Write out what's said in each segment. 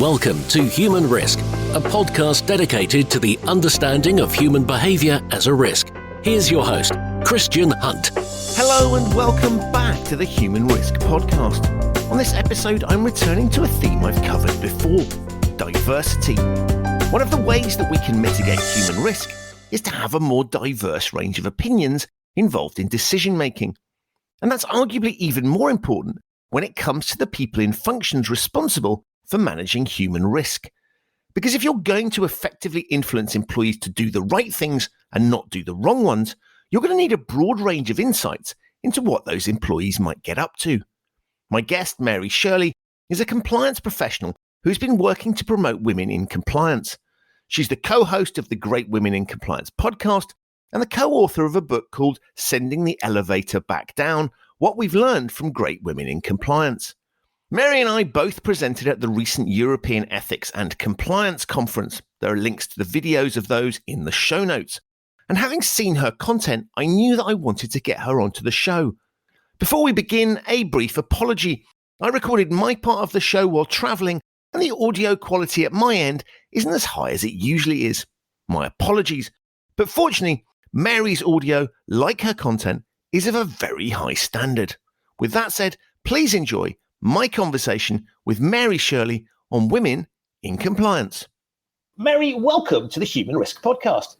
Welcome to Human Risk, a podcast dedicated to the understanding of human behaviour as a risk. Here's your host, Christian Hunt. Hello and welcome back to the Human Risk podcast. On this episode, I'm returning to a theme I've covered before, diversity. One of the ways that we can mitigate human risk is to have a more diverse range of opinions involved in decision making. And that's arguably even more important when it comes to the people in functions responsible for managing human risk. Because if you're going to effectively influence employees to do the right things and not do the wrong ones, you're going to need a broad range of insights into what those employees might get up to. My guest, Shirley, is a compliance professional who's been working to promote women in compliance. She's the co-host of the Great Women in Compliance podcast and the co-author of a book called Sending the Elevator Back Down, What We've Learned from Great Women in Compliance. Mary and I both presented at the recent European Ethics and Compliance Conference. There are links to the videos of those in the show notes. And having seen her content, I knew that I wanted to get her onto the show. Before we begin, a brief apology. I recorded my part of the show while travelling, and the audio quality at my end isn't as high as it usually is. My apologies. But fortunately, Mary's audio, like her content, is of a very high standard. With that said, please enjoy my conversation with Shirley on women in compliance. Mary, welcome to the Human Risk podcast.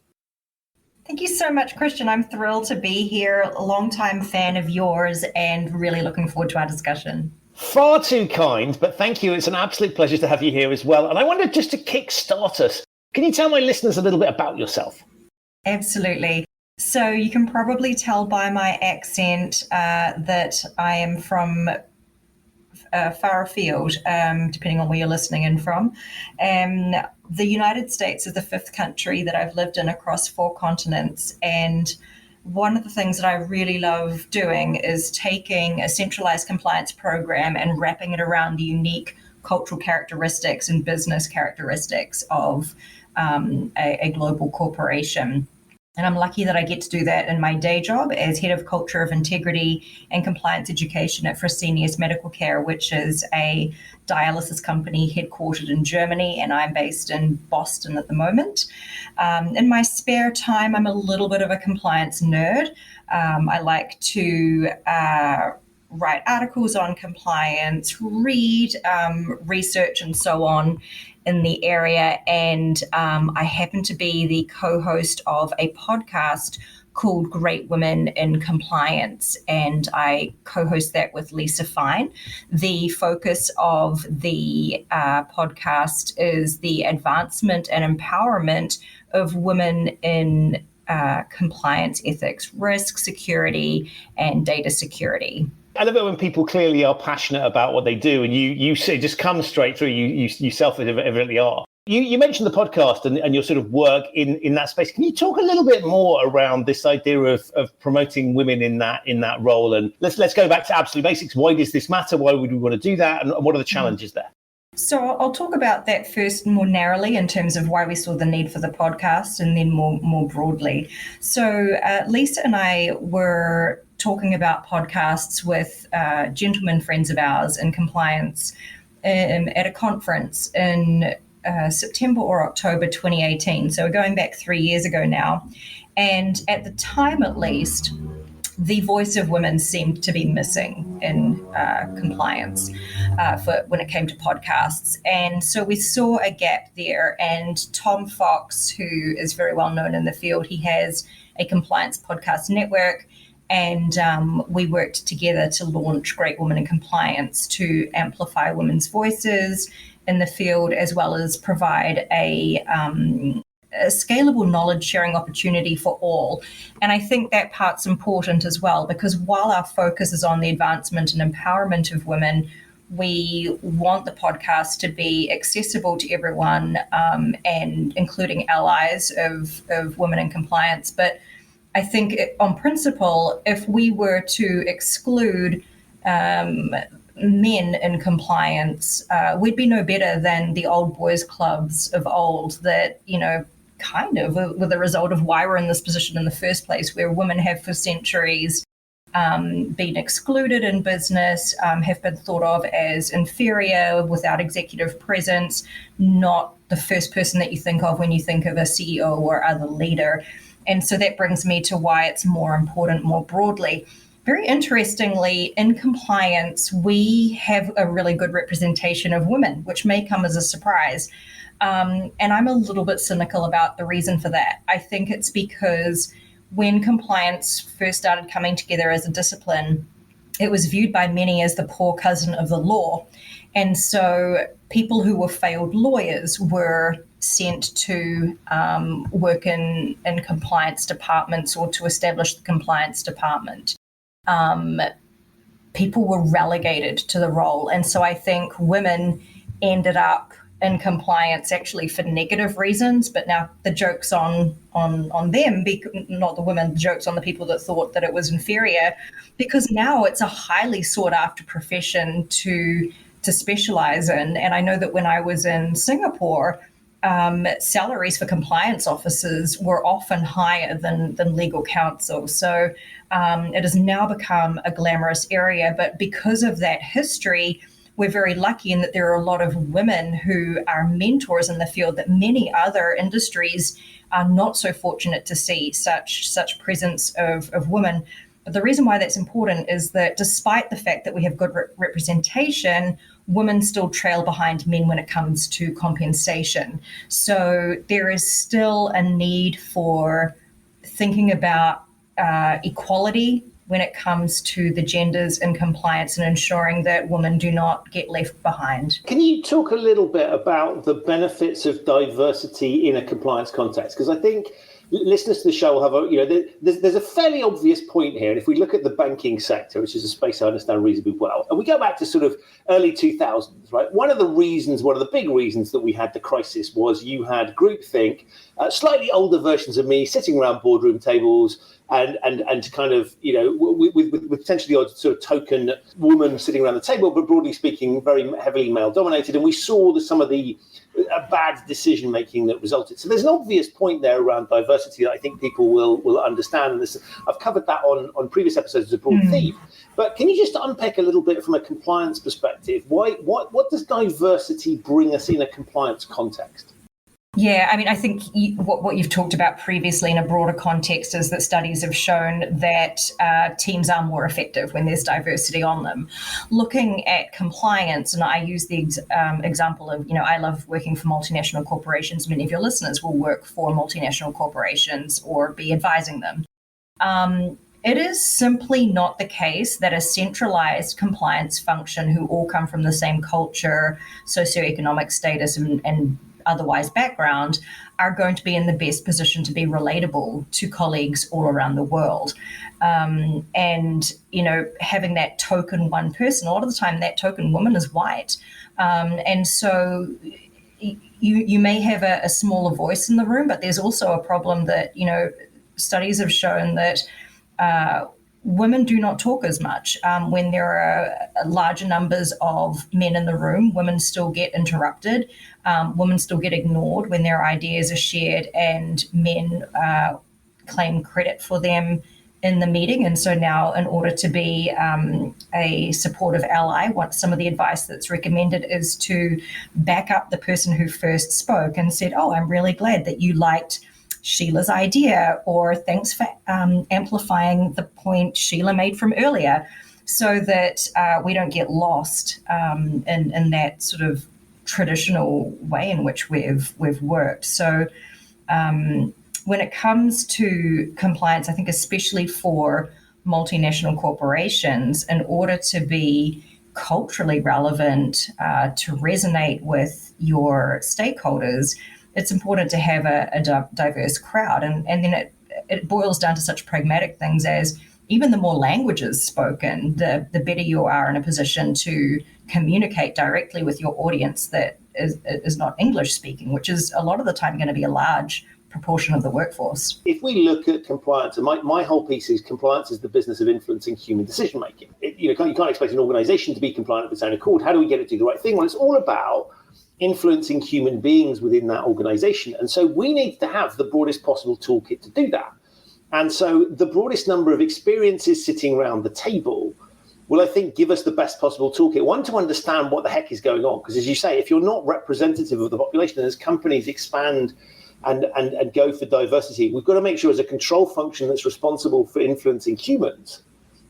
Thank you so much, Christian. I'm thrilled to be here, a long-time fan of yours and really looking forward to our discussion. Far too kind, but thank you. It's an absolute pleasure to have you here as well. And I wonder, just to kick-start us, can you tell my listeners a little bit about yourself? Absolutely. So you can probably tell by my accent that I am from far afield, depending on where you're listening in from. The United States is the fifth country that I've lived in across 4 continents. And one of the things that I really love doing is taking a centralized compliance program and wrapping it around the unique cultural characteristics and business characteristics of a global corporation. And I'm lucky that I get to do that in my day job as Head of Culture of Integrity and Compliance Education at Fresenius Medical Care, which is a dialysis company headquartered in Germany, and I'm based in Boston at the moment. In my spare time, I'm a little bit of a compliance nerd. I like to write articles on compliance, read, research, and so on in the area. And I happen to be the co-host of a podcast called Great Women in Compliance, and I co-host that with Lisa Fine. The focus of the podcast is the advancement and empowerment of women in compliance, ethics, risk, security, and data security. I love it when people clearly are passionate about what they do, and you say just come straight through. You self-evidently are. You mentioned the podcast and your sort of work in that space. Can you talk a little bit more around this idea of promoting women in that role? And let's go back to absolute basics. Why does this matter? Why would we want to do that? And what are the challenges there? So I'll talk about that first more narrowly in terms of why we saw the need for the podcast, and then more broadly. So Lisa and I were talking about podcasts with gentlemen friends of ours in compliance at a conference in September or October 2018. So we're going back 3 years ago now. And at the time, at least, the voice of women seemed to be missing in compliance for when it came to podcasts. And so we saw a gap there. And Tom Fox, who is very well known in the field, he has a compliance podcast network. And we worked together to launch Great Women in Compliance to amplify women's voices in the field, as well as provide a scalable knowledge sharing opportunity for all. And I think that part's important as well, because while our focus is on the advancement and empowerment of women, we want the podcast to be accessible to everyone, and including allies of women in compliance. But I think on principle, if we were to exclude men in compliance, we'd be no better than the old boys clubs of old that, kind of were the result of why we're in this position in the first place, where women have for centuries been excluded in business, have been thought of as inferior, without executive presence, not the first person that you think of when you think of a CEO or other leader. And so that brings me to why it's more important more broadly. Very interestingly, in compliance, we have a really good representation of women, which may come as a surprise. And I'm a little bit cynical about the reason for that. I think it's because when compliance first started coming together as a discipline, it was viewed by many as the poor cousin of the law. And so people who were failed lawyers were sent to work in compliance departments or to establish the compliance department. People were relegated to the role. And so I think women ended up in compliance actually for negative reasons, but now the joke's on them, not the women, the joke's on the people that thought that it was inferior, because now it's a highly sought after profession to specialize in. And I know that when I was in Singapore, salaries for compliance officers were often higher than legal counsel. So it has now become a glamorous area, but because of that history, we're very lucky in that there are a lot of women who are mentors in the field that many other industries are not so fortunate to see such presence of women. But the reason why that's important is that despite the fact that we have good representation, women still trail behind men when it comes to compensation. So there is still a need for thinking about equality when it comes to the genders in compliance and ensuring that women do not get left behind. Can you talk a little bit about the benefits of diversity in a compliance context? Because I think listeners to the show will have there's a fairly obvious point here. And if we look at the banking sector, which is a space I understand reasonably well, and we go back to sort of early 2000s, right? One of the big reasons that we had the crisis was you had groupthink, slightly older versions of me sitting around boardroom tables, and kind of, with potentially the odd sort of token woman sitting around the table, but broadly speaking, very heavily male dominated. And we saw some of the bad decision making that resulted. So there's an obvious point there around diversity that I think people will understand. And I've covered that on previous episodes as a broad theme. But can you just unpack a little bit from a compliance perspective? What does diversity bring us in a compliance context? Yeah, I mean, I think what you've talked about previously in a broader context is that studies have shown that teams are more effective when there's diversity on them. Looking at compliance, and I use the example of, I love working for multinational corporations. Many of your listeners will work for multinational corporations or be advising them. It is simply not the case that a centralized compliance function who all come from the same culture, socioeconomic status, and otherwise background are going to be in the best position to be relatable to colleagues all around the world. And, having that token one person, a lot of the time that token woman is white. And so you may have a smaller voice in the room, but there's also a problem that, studies have shown that women do not talk as much. When there are larger numbers of men in the room, women still get interrupted. Women still get ignored when their ideas are shared, and men claim credit for them in the meeting. And so now, in order to be a supportive ally, some of the advice that's recommended is to back up the person who first spoke and said, "Oh, I'm really glad that you liked Sheila's idea," or "Thanks for amplifying the point Sheila made from earlier," so that we don't get lost in that sort of traditional way in which we've worked. So when it comes to compliance, I think especially for multinational corporations, in order to be culturally relevant, to resonate with your stakeholders, it's important to have a diverse crowd. And then it boils down to such pragmatic things as even the more languages spoken, the better you are in a position to communicate directly with your audience that is not English speaking, which is a lot of the time going to be a large proportion of the workforce. If we look at compliance, and my whole piece is compliance is the business of influencing human decision making. You can't expect an organization to be compliant of its own accord. How do we get it to do the right thing? Well, it's all about influencing human beings within that organization. And so we need to have the broadest possible toolkit to do that. And so the broadest number of experiences sitting around the table will, I think, give us the best possible toolkit. One, to understand what the heck is going on. Because as you say, if you're not representative of the population, and as companies expand and go for diversity, we've got to make sure as a control function that's responsible for influencing humans,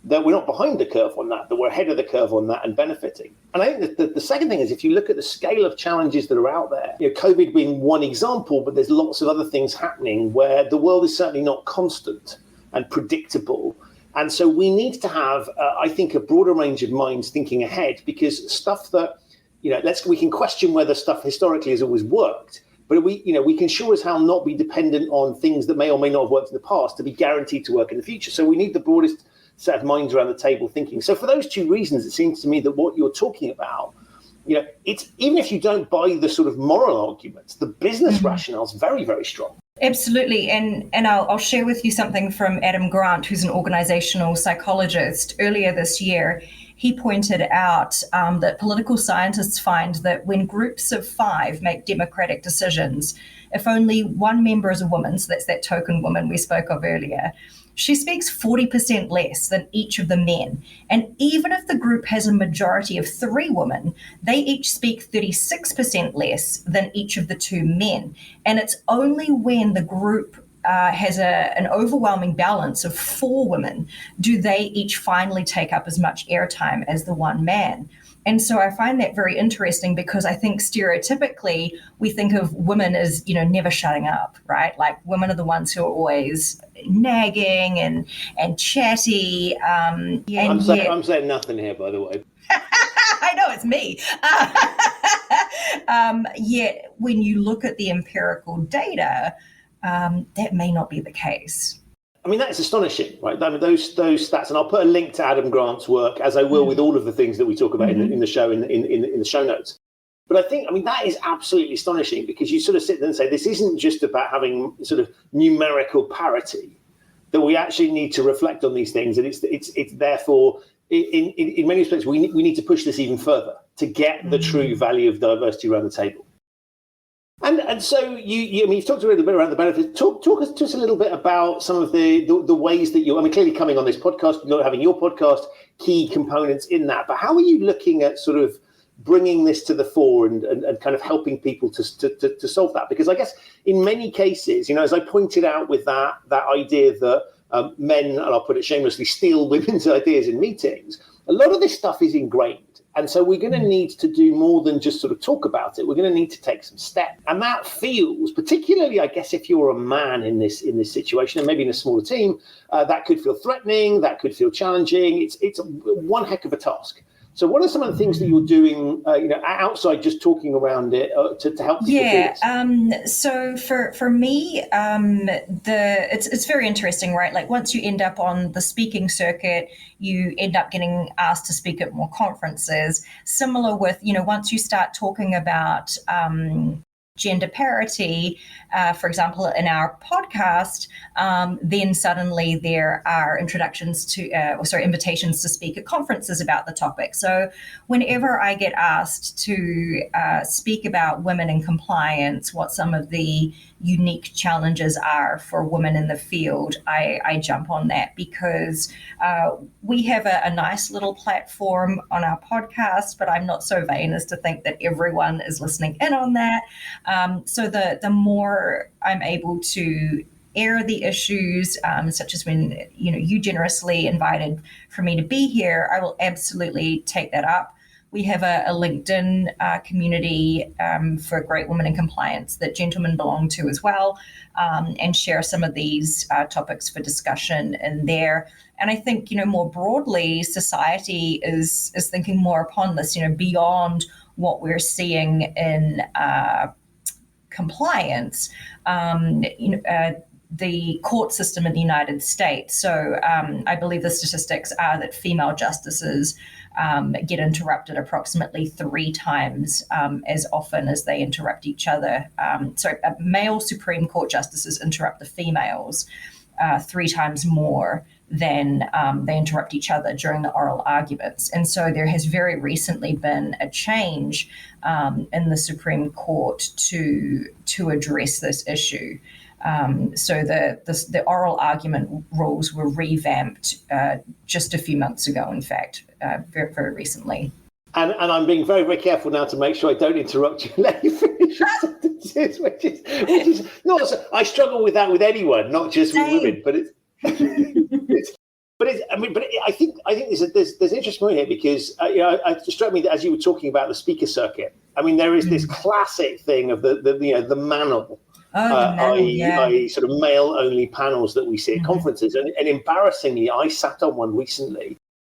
that we're not behind the curve on that we're ahead of the curve on that and benefiting. And I think that the second thing is, if you look at the scale of challenges that are out there, COVID being one example, but there's lots of other things happening where the world is certainly not constant and predictable. And so we need to have, I think, a broader range of minds thinking ahead, because stuff that, we can question whether stuff historically has always worked, but we can sure as hell not be dependent on things that may or may not have worked in the past to be guaranteed to work in the future. So we need the broadest set of minds around the table thinking. So for those two reasons, it seems to me that what you're talking about, it's, even if you don't buy the sort of moral arguments, the business rationale is very, very strong. Absolutely. And I'll share with you something from Adam Grant, who's an organizational psychologist. Earlier this year, he pointed out that political scientists find that when groups of 5 make democratic decisions, if only one member is a woman, so that's that token woman we spoke of earlier, she speaks 40% less than each of the men. And even if the group has a majority of 3 women, they each speak 36% less than each of the 2 men. And it's only when the group has an overwhelming balance of 4 women do they each finally take up as much airtime as the one man. And so I find that very interesting, because I think stereotypically we think of women as, never shutting up, right? Like women are the ones who are always nagging and chatty. I'm saying nothing here, by the way. I know, it's me. Yet when you look at the empirical data, that may not be the case. I mean, that's astonishing, right? I mean, those stats, and I'll put a link to Adam Grant's work, as I will with all of the things that we talk about in the show, in the show notes. But I think, that is absolutely astonishing, because you sort of sit there and say, this isn't just about having sort of numerical parity, that we actually need to reflect on these things. And it's therefore, in many respects, we need to push this even further to get the true value of diversity around the table. And so you've talked a little bit around the benefits. Talk to us a little bit about some of the ways that clearly coming on this podcast, not having your podcast, key components in that. But how are you looking at sort of bringing this to the fore and kind of helping people to solve that? Because I guess in many cases, as I pointed out with that idea that men, and I'll put it shamelessly, steal women's ideas in meetings, a lot of this stuff is ingrained. And so we're going to need to do more than just sort of talk about it. We're going to need to take some steps. And that feels, particularly, I guess, if you're a man in this situation, and maybe in a smaller team, that could feel threatening, that could feel challenging. It's one heck of a task. So what are some of the things that you're doing, outside just talking around it to help people do this? So for me, it's very interesting, right? Like once you end up on the speaking circuit, you end up getting asked to speak at more conferences. Similar with, once you start talking about gender parity, for example, in our podcast, then suddenly there are invitations to speak at conferences about the topic. So whenever I get asked to speak about women in compliance, what some of the unique challenges are for women in the field, I jump on that, because we have a nice little platform on our podcast, but I'm not so vain as to think that everyone is listening in on that. So the more I'm able to air the issues, such as when you generously invited for me to be here, I will absolutely take that up. We have a LinkedIn community for Great Women in Compliance that gentlemen belong to as well, and share some of these topics for discussion in there. And I think, more broadly, society is thinking more upon this, beyond what we're seeing in compliance, the court system in the United States. So I believe the statistics are that female justices get interrupted approximately 3 times as often as they interrupt each other. Male Supreme Court justices interrupt the females 3 times more than they interrupt each other during the oral arguments. And so there has very recently been a change in the Supreme Court to address this issue. So the oral argument rules were revamped just a few months ago, in fact, very, very recently. And I'm being very, very careful now to make sure I don't interrupt you and let you finish your sentences, which is not. I struggle with that with anyone, not just with women. But I think there's an interesting point here because it struck me that as you were talking about the speaker circuit. I mean, there is this classic thing of the manel. I sort of male-only panels that we see at conferences, and embarrassingly, I sat on one recently.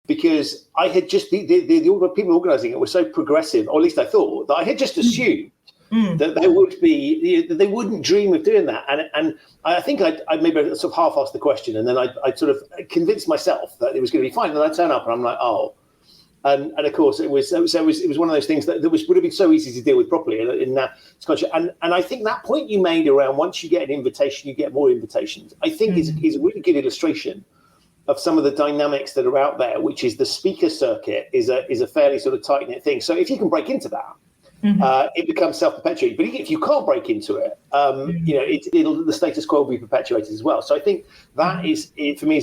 Because I had just the people organising it were so progressive, or at least I thought, that I had just assumed that there would be that they wouldn't dream of doing that, and I think I maybe sort of half-asked the question, and then I sort of convinced myself that it was going to be fine, and I turn up and I'm like, oh, and of course it was one of those things that would have been so easy to deal with properly in that culture, and I think that point you made around once you get an invitation, you get more invitations. I think is a really good illustration of some of the dynamics that are out there, which is the speaker circuit is a fairly sort of tight-knit thing. So if you can break into that, it becomes self-perpetuating. But if you can't break into it, the status quo will be perpetuated as well. So I think that is, for me,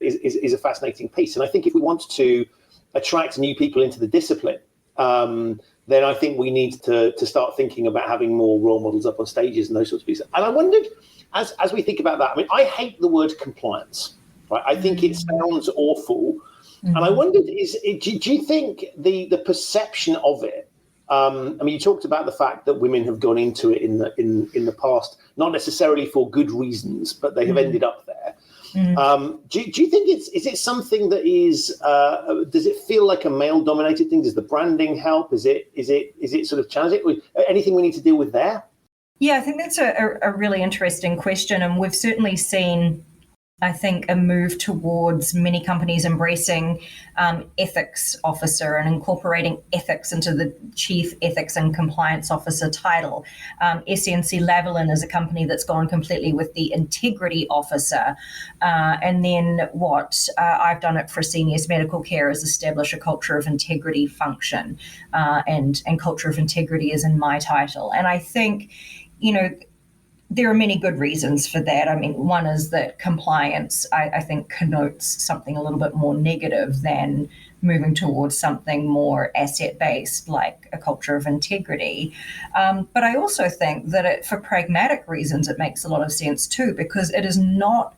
is a fascinating piece. And I think if we want to attract new people into the discipline, then I think we need to start thinking about having more role models up on stages and those sorts of pieces. And I wondered, as we think about that, I mean, I hate the word compliance. Right? I think it sounds awful, and I wondered: do you think the perception of it? I mean, you talked about the fact that women have gone into it in the past, not necessarily for good reasons, but they have ended up there. Do you think is it something that is? Does it feel like a male-dominated thing? Does the branding help? Is it sort of challenging? Anything we need to deal with there? Yeah, I think that's a really interesting question, and we've certainly seen, I think, a move towards many companies embracing ethics officer and incorporating ethics into the chief ethics and compliance officer title. SNC-Lavalin is a company that's gone completely with the integrity officer. And then what I've done at Fresenius Medical Care is establish a culture of integrity function. And culture of integrity is in my title. And I think, there are many good reasons for that. I mean, one is that compliance, I think, connotes something a little bit more negative than moving towards something more asset-based, like a culture of integrity. But I also think that for pragmatic reasons, it makes a lot of sense too, because it is not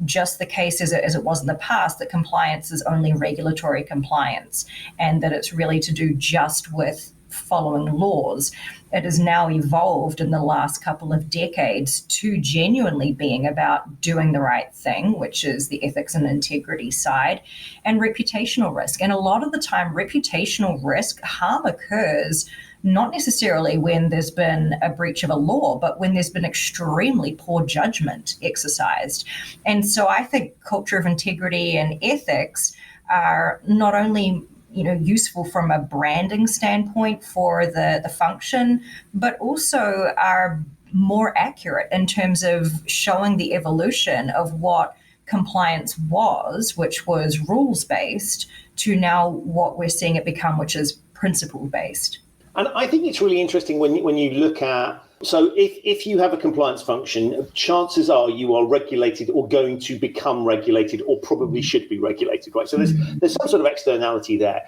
just the case as it was in the past that compliance is only regulatory compliance and that it's really to do just with following laws. It has now evolved in the last couple of decades to genuinely being about doing the right thing, which is the ethics and integrity side, and reputational risk. And a lot of the time, reputational risk harm occurs not necessarily when there's been a breach of a law, but when there's been extremely poor judgment exercised. And so I think culture of integrity and ethics are not only useful from a branding standpoint for the function, but also are more accurate in terms of showing the evolution of what compliance was, which was rules-based, to now what we're seeing it become, which is principle-based. And I think it's really interesting when you look at, so if you have a compliance function, chances are you are regulated or going to become regulated or probably should be regulated, right? So there's some sort of externality there.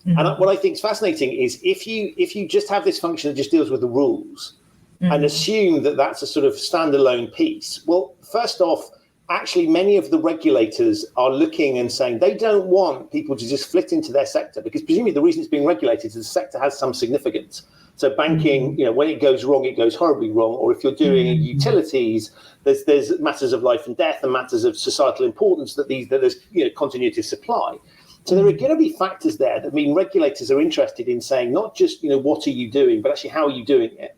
And what I think is fascinating is if you just have this function that just deals with the rules and assume that that's a sort of standalone piece, well, first off, actually many of the regulators are looking and saying they don't want people to just flit into their sector, because presumably the reason it's being regulated is the sector has some significance. So banking, when it goes wrong, it goes horribly wrong. Or if you're doing utilities, there's matters of life and death and matters of societal importance that there's continuity of supply. So there are going to be factors there that mean regulators are interested in saying not just what are you doing, but actually how are you doing it,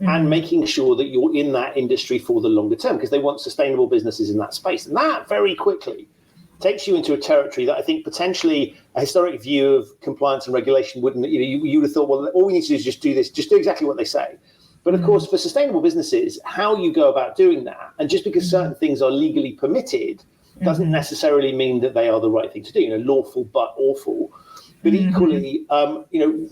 and making sure that you're in that industry for the longer term, because they want sustainable businesses in that space. And that very quickly takes you into a territory that I think potentially a historic view of compliance and regulation wouldn't, you would have thought, well, all we need to do is just do this, just do exactly what they say. But of course, for sustainable businesses, how you go about doing that, and just because certain things are legally permitted, doesn't necessarily mean that they are the right thing to do, lawful but awful. But equally,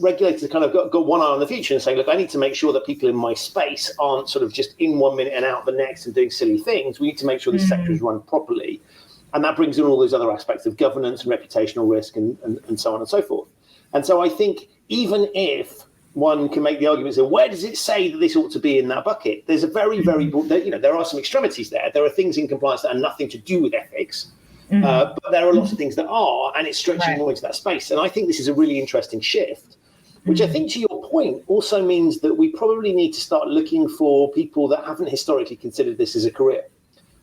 regulators kind of got one eye on the future and saying, look, I need to make sure that people in my space aren't sort of just in 1 minute and out the next and doing silly things. We need to make sure the sector is run properly. And that brings in all those other aspects of governance and reputational risk and so on and so forth. And so I think even if one can make the argument, so where does it say that this ought to be in that bucket? There's a very, very, there are some extremities there. There are things in compliance that are nothing to do with ethics. But there are lots of things that are, and it's stretching more into that space. And I think this is a really interesting shift, which I think, to your point, also means that we probably need to start looking for people that haven't historically considered this as a career,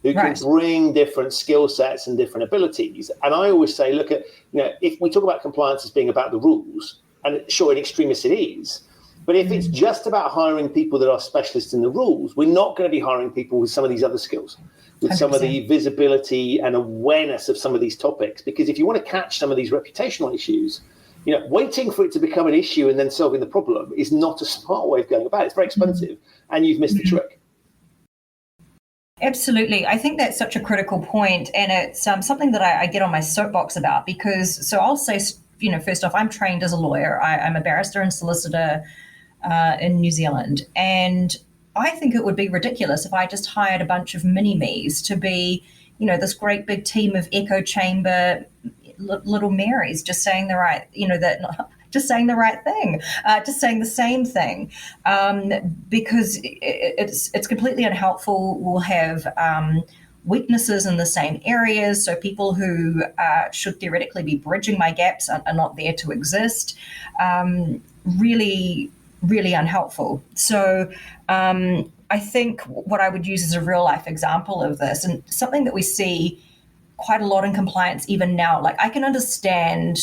who can bring different skill sets and different abilities. And I always say, look at, if we talk about compliance as being about the rules, and sure, in extremis it is, but if it's just about hiring people that are specialists in the rules, we're not going to be hiring people with some of these other skills, with 100%. Some of the visibility and awareness of some of these topics. Because if you want to catch some of these reputational issues, waiting for it to become an issue and then solving the problem is not a smart way of going about it. It's very expensive, and you've missed the trick. Absolutely. I think that's such a critical point, and it's something that I get on my soapbox about, because, so I'll say, first off, I'm trained as a lawyer. I'm a barrister and solicitor in New Zealand, and I think it would be ridiculous if I just hired a bunch of mini-me's to be, this great big team of echo chamber little Marys just saying the right, just saying the right thing, just saying the same thing, because it's completely unhelpful. We'll have weaknesses in the same areas, so people who should theoretically be bridging my gaps are not there to exist. Really, really unhelpful. So I think what I would use as a real life example of this, and something that we see quite a lot in compliance even now, like I can understand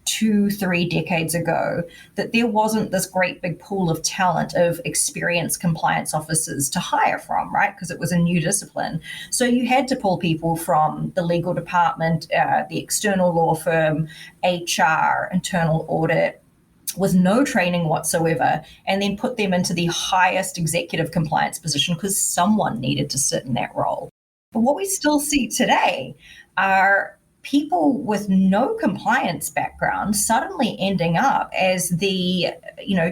2-3 decades ago that there wasn't this great big pool of talent of experienced compliance officers to hire from, right? Because it was a new discipline. So you had to pull people from the legal department, the external law firm, HR, internal audit, with no training whatsoever, and then put them into the highest executive compliance position because someone needed to sit in that role. But what we still see today are people with no compliance background suddenly ending up as the,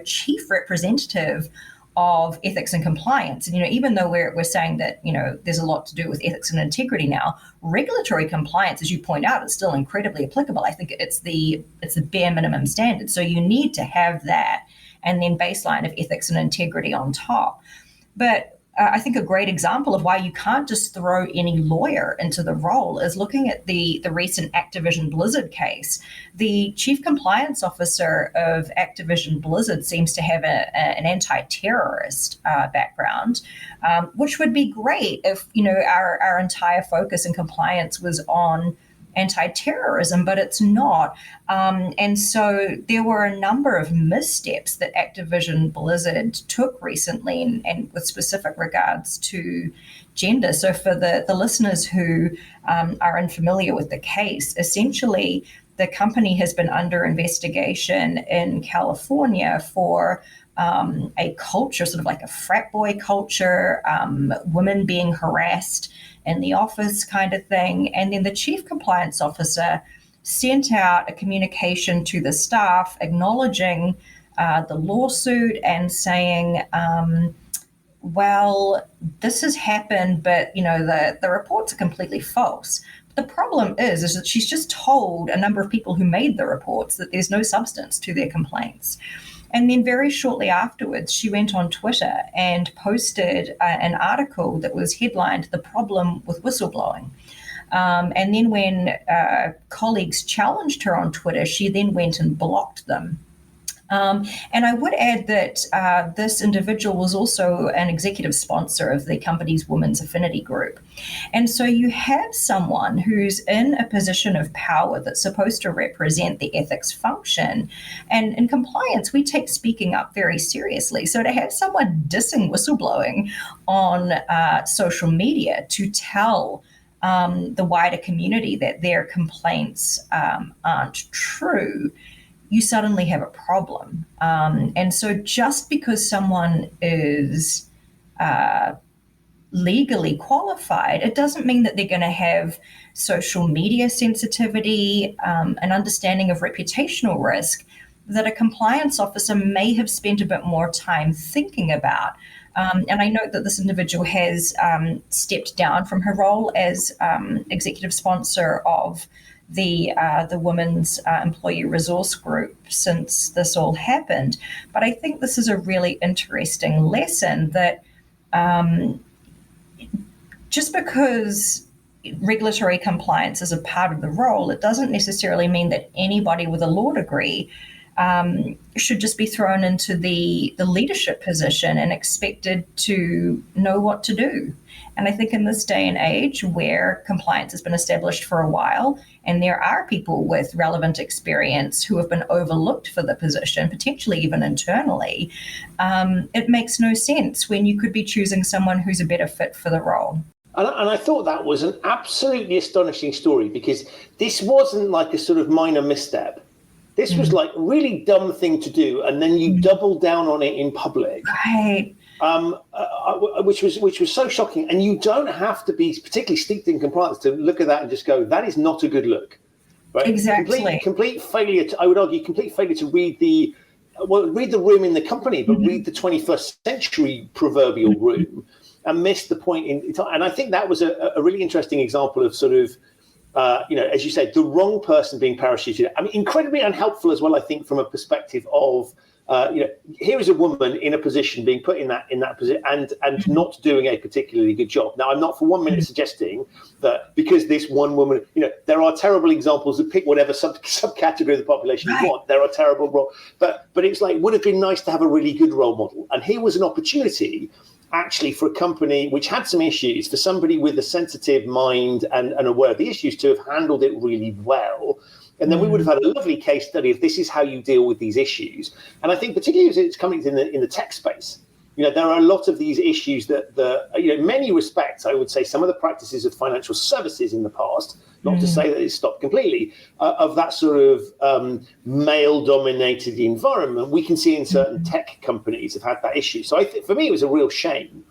chief representative of ethics and compliance. And, even though we're saying that, there's a lot to do with ethics and integrity now, regulatory compliance, as you point out, is still incredibly applicable. I think it's the bare minimum standard. So you need to have that, and then baseline of ethics and integrity on top. But I think a great example of why you can't just throw any lawyer into the role is looking at the recent Activision Blizzard case. The chief compliance officer of Activision Blizzard seems to have an anti-terrorist background, which would be great if our entire focus in compliance was on anti-terrorism, but it's not. And so there were a number of missteps that Activision Blizzard took recently, and with specific regards to gender. So for the listeners who are unfamiliar with the case, essentially the company has been under investigation in California for a culture, sort of like a frat boy culture, women being harassed in the office kind of thing. And then the chief compliance officer sent out a communication to the staff acknowledging the lawsuit and saying, well, this has happened, but the reports are completely false. But the problem is that she's just told a number of people who made the reports that there's no substance to their complaints. And then very shortly afterwards, she went on Twitter and posted an article that was headlined "The Problem with Whistleblowing." And then when colleagues challenged her on Twitter, she then went and blocked them. And I would add that this individual was also an executive sponsor of the company's women's affinity group. And so you have someone who's in a position of power that's supposed to represent the ethics function. And in compliance, we take speaking up very seriously. So to have someone dissing whistleblowing on social media to tell the wider community that their complaints aren't true, you suddenly have a problem. And so just because someone is legally qualified, it doesn't mean that they're going to have social media sensitivity, an understanding of reputational risk that a compliance officer may have spent a bit more time thinking about. And I note that this individual has stepped down from her role as executive sponsor of the Women's Employee Resource Group since this all happened. But I think this is a really interesting lesson that just because regulatory compliance is a part of the role, it doesn't necessarily mean that anybody with a law degree should just be thrown into the leadership position and expected to know what to do. And I think in this day and age where compliance has been established for a while, and there are people with relevant experience who have been overlooked for the position, potentially even internally, it makes no sense when you could be choosing someone who's a better fit for the role. And I thought that was an absolutely astonishing story, because this wasn't like a sort of minor misstep. This was like a really dumb thing to do, and then you double down on it in public, right? Which was so shocking. And you don't have to be particularly steeped in compliance to look at that and just go, that is not a good look, right? Exactly. Complete failure. I would argue complete failure to read the room in the company, but read the 21st century proverbial room, and miss the point in time. And I think that was a really interesting example of sort of, as you said, the wrong person being parachuted. I mean, incredibly unhelpful as well, I think, from a perspective of, here is a woman in a position being put in that position and not doing a particularly good job. Now, I'm not for 1 minute suggesting that because this one woman, there are terrible examples of pick whatever subcategory of the population you want. There are terrible, but it's like, would have been nice to have a really good role model. And here was an opportunity actually for a company which had some issues, for somebody with a sensitive mind and aware of the issues to have handled it really well. And then we would have had a lovely case study of this is how you deal with these issues. And I think particularly as it's coming in the tech space, there are a lot of these issues that in many respects, I would say some of the practices of financial services in the past, not to say that it's stopped completely, of that sort of male-dominated environment, we can see in certain tech companies have had that issue. So I think for me, it was a real shame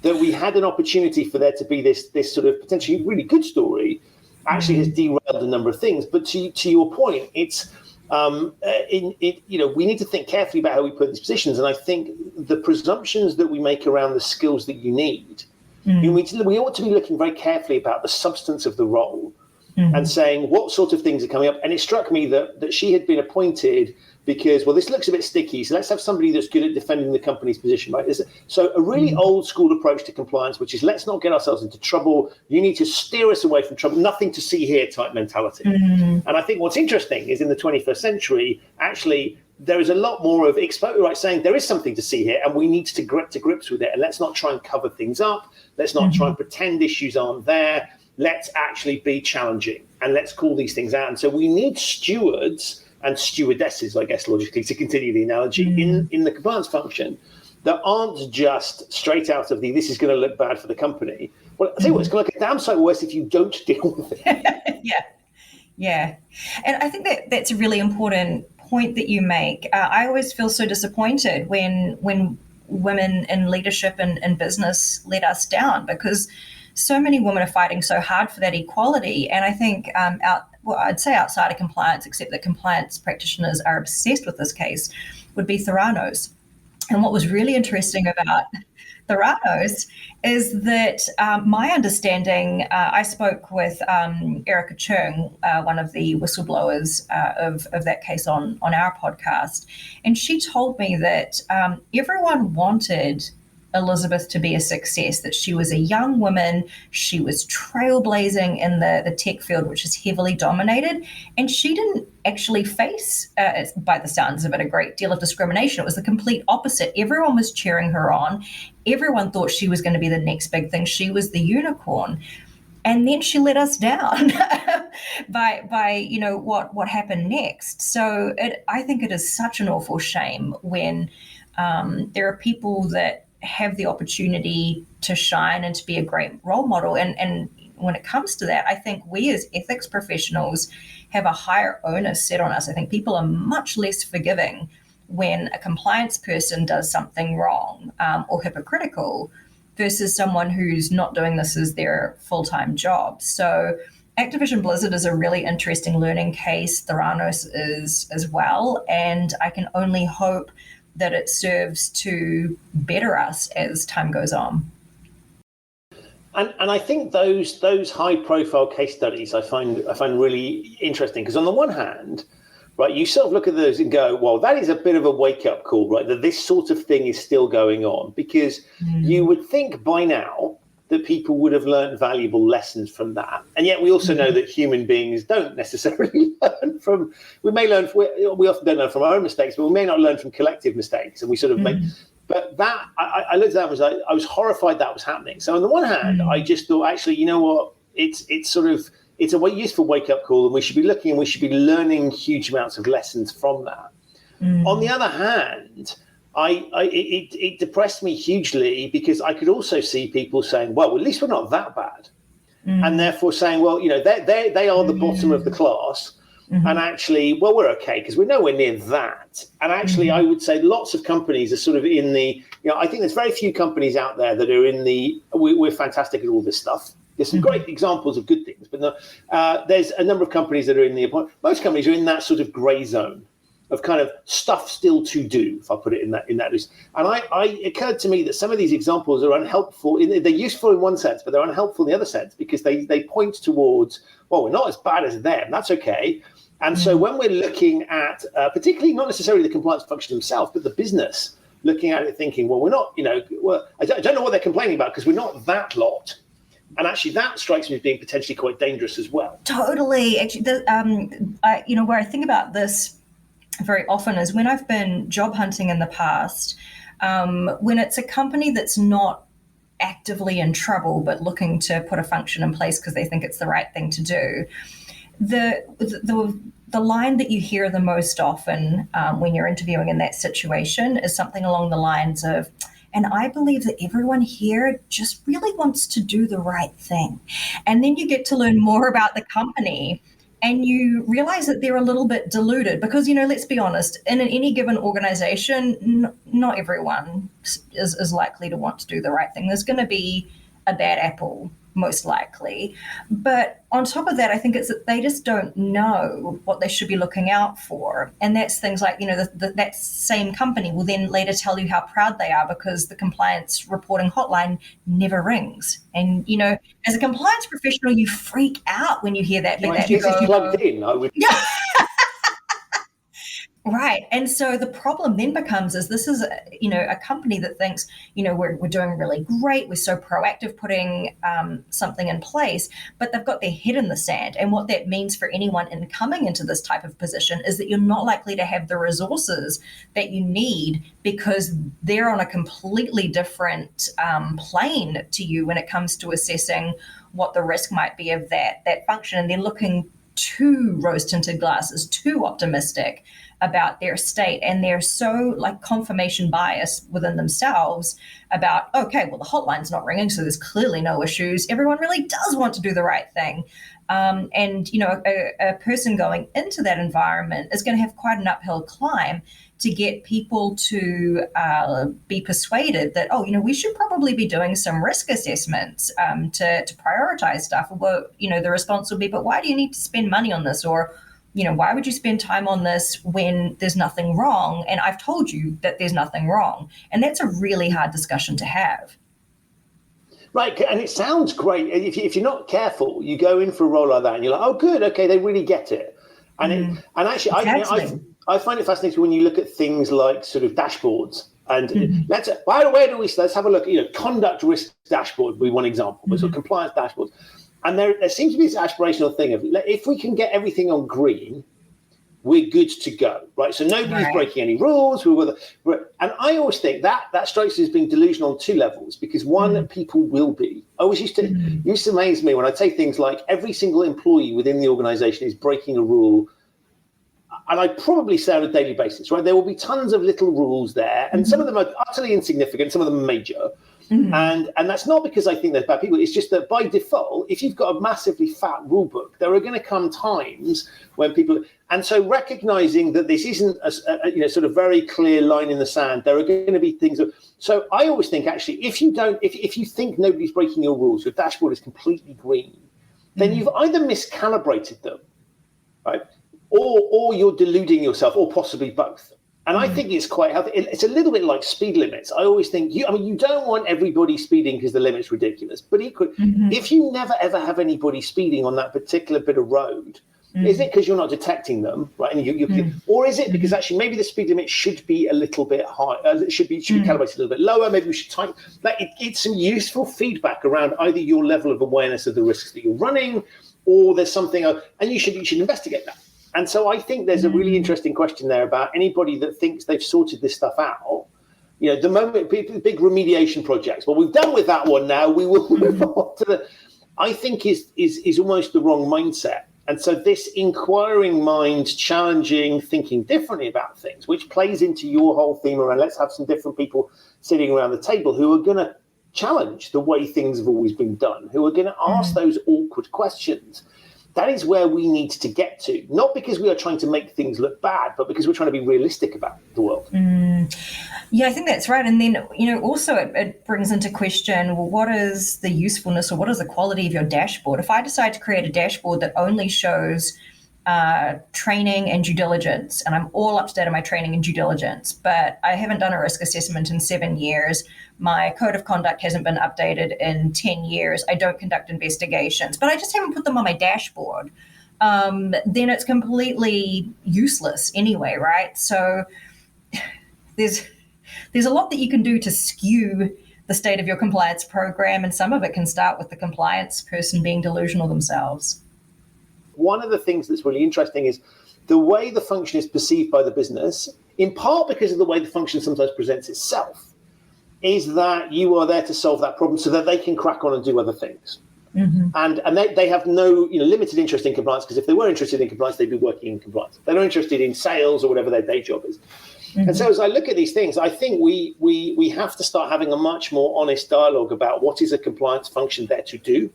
that we had an opportunity for there to be this sort of potentially really good story, actually has derailed a number of things. But to your point, it's we need to think carefully about how we put these positions. And I think the presumptions that we make around the skills that you need, we ought to be looking very carefully about the substance of the role and saying what sort of things are coming up. And it struck me that she had been appointed because, well, this looks a bit sticky, so let's have somebody that's good at defending the company's position, right? So a really old school approach to compliance, which is let's not get ourselves into trouble. You need to steer us away from trouble, nothing to see here type mentality. And I think what's interesting is in the 21st century, actually, there is a lot more of saying there is something to see here and we need to get to grips with it. And let's not try and cover things up. Let's not try and pretend issues aren't there. Let's actually be challenging and let's call these things out. And so we need stewards and stewardesses, I guess, logically, to continue the analogy, in the compliance function that aren't just straight out of this is going to look bad for the company. Well, I'll tell you what, it's going to look a damn sight worse if you don't deal with it. Yeah. And I think that's a really important point that you make. I always feel so disappointed when women in leadership and business let us down, because so many women are fighting so hard for that equality. And I think I'd say outside of compliance, except that compliance practitioners are obsessed with this case, would be Theranos. And what was really interesting about Theranos is that my understanding, I spoke with Erica Chung, one of the whistleblowers of that case on our podcast, and she told me that everyone wanted Elizabeth to be a success, that she was a young woman, she was trailblazing in the tech field, which is heavily dominated, and she didn't actually face, by the sounds of it, a great deal of discrimination. It was the complete opposite. Everyone was cheering her on. Everyone thought she was going to be the next big thing. She was the unicorn. And then she let us down by what happened next. So I think it is such an awful shame when there are people that have the opportunity to shine and to be a great role model. And when it comes to that, I think we as ethics professionals have a higher onus set on us. I think people are much less forgiving when a compliance person does something wrong or hypocritical versus someone who's not doing this as their full-time job. So Activision Blizzard is a really interesting learning case. Theranos is as well. And I can only hope that it serves to better us as time goes on. And I think those high-profile case studies I find really interesting, because on the one hand, right, you sort of look at those and go, well, that is a bit of a wake-up call, right, that this sort of thing is still going on, because you would think by now that people would have learned valuable lessons from that. And yet we also know that human beings don't necessarily learn from, we often don't learn from our own mistakes, but we may not learn from collective mistakes. And we sort of make, but that, I looked at that and I was horrified that was happening. So on the one hand, I just thought, actually, you know what, it's a useful wake-up call, and we should be looking and we should be learning huge amounts of lessons from that. On the other hand, it depressed me hugely, because I could also see people saying, well, at least we're not that bad. And therefore saying, well, you know, they are the bottom of the class. And actually, well, we're okay because we're nowhere near that. And actually, I would say lots of companies are sort of in the, you know, I think there's very few companies out there that are in the, we're fantastic at all this stuff. There's some great examples of good things, but no, there's a number of companies that are in the, most companies are in that sort of gray zone of kind of stuff still to do, if I put it in that list. And it occurred to me that some of these examples are unhelpful. They're useful in one sense, but they're unhelpful in the other sense, because they point towards, well, we're not as bad as them. That's okay. And so when we're looking at, particularly not necessarily the compliance function themselves, but the business, looking at it thinking, well, we're not, you know, I don't know what they're complaining about, because we're not that lot. And actually, that strikes me as being potentially quite dangerous as well. Totally. Actually, where I think about this very often is when I've been job hunting in the past, when it's a company that's not actively in trouble but looking to put a function in place because they think it's the right thing to do, the line that you hear the most often when you're interviewing in that situation is something along the lines of, and I believe that everyone here just really wants to do the right thing. And then you get to learn more about the company and you realize that they're a little bit diluted, because, you know, let's be honest, in any given organization, not everyone is likely to want to do the right thing. There's going to be a bad apple, most likely. But on top of that, I think it's that they just don't know what they should be looking out for. And that's things like, you know, that same company will then later tell you how proud they are because the compliance reporting hotline never rings. And, you know, as a compliance professional, you freak out when you hear that. Like you plugged in, I would. Yeah. Right. And so the problem then becomes is this is, a company that thinks, we're doing really great. We're so proactive putting something in place, but they've got their head in the sand. And what that means for anyone coming into this type of position is that you're not likely to have the resources that you need because they're on a completely different plane to you when it comes to assessing what the risk might be of that function. And they're looking too rose-tinted glasses, too optimistic about their state, and they're so confirmation bias within themselves about, okay, well, the hotline's not ringing, so there's clearly no issues. Everyone really does want to do the right thing. And a person going into that environment is going to have quite an uphill climb to get people to be persuaded that, we should probably be doing some risk assessments to prioritize stuff. Well, the response will be, but why do you need to spend money on this? Or, why would you spend time on this when there's nothing wrong? And I've told you that there's nothing wrong. And that's a really hard discussion to have. Right, and it sounds great. If you're not careful, you go in for a role like that and you're like, oh, good, okay, they really get it. And actually, exactly. I find it fascinating when you look at things like sort of dashboards. And let's have a look. Conduct risk dashboard would be one example, but sort of compliance dashboards. And there seems to be this aspirational thing of, if we can get everything on green, we're good to go, right? So nobody's breaking any rules. And I always think that strikes me as being delusional on two levels, because one, people will be. I always used to amaze me when I'd say things like every single employee within the organization is breaking a rule. And I probably say on a daily basis, right? There will be tons of little rules there, and some of them are utterly insignificant, some of them are major. And that's not because I think they're bad people. It's just that by default, if you've got a massively fat rule book, there are going to come times when people, And so recognizing that this isn't a sort of very clear line in the sand, there are going to be things that, so I always think actually, if you think nobody's breaking your rules, your dashboard is completely green, then you've either miscalibrated them, right? Or you're deluding yourself, or possibly both. And I think it's quite healthy. It's a little bit like speed limits. I always think you don't want everybody speeding because the limit's ridiculous. But equally, if you never ever have anybody speeding on that particular bit of road, is it because you're not detecting them, right? And or is it because actually maybe the speed limit should be a little bit high? It should be calibrated a little bit lower. Maybe we should tighten. It's some useful feedback around either your level of awareness of the risks that you're running, or there's something, and you should investigate that. And so I think there's a really interesting question there about anybody that thinks they've sorted this stuff out. The moment big remediation projects, well, we've done with that one now, we will move on to the, I think is almost the wrong mindset. And so this inquiring mind, challenging, thinking differently about things, which plays into your whole theme around let's have some different people sitting around the table who are going to challenge the way things have always been done, who are going to ask those awkward questions. That is where we need to get to, not because we are trying to make things look bad, but because we're trying to be realistic about the world. Yeah, I think that's right. And then, also it brings into question, well, what is the usefulness or what is the quality of your dashboard? If I decide to create a dashboard that only shows training and due diligence, and I'm all up to date on my training and due diligence, but I haven't done a risk assessment in 7 years. My code of conduct hasn't been updated in 10 years. I don't conduct investigations, but I just haven't put them on my dashboard. Then it's completely useless anyway, right? So there's a lot that you can do to skew the state of your compliance program, and some of it can start with the compliance person being delusional themselves. One of the things that's really interesting is the way the function is perceived by the business, in part because of the way the function sometimes presents itself, is that you are there to solve that problem so that they can crack on and do other things. And they have no limited interest in compliance, because if they were interested in compliance, they'd be working in compliance. They're not interested in sales or whatever their day job is. And so as I look at these things, I think we have to start having a much more honest dialogue about what is a compliance function there to do.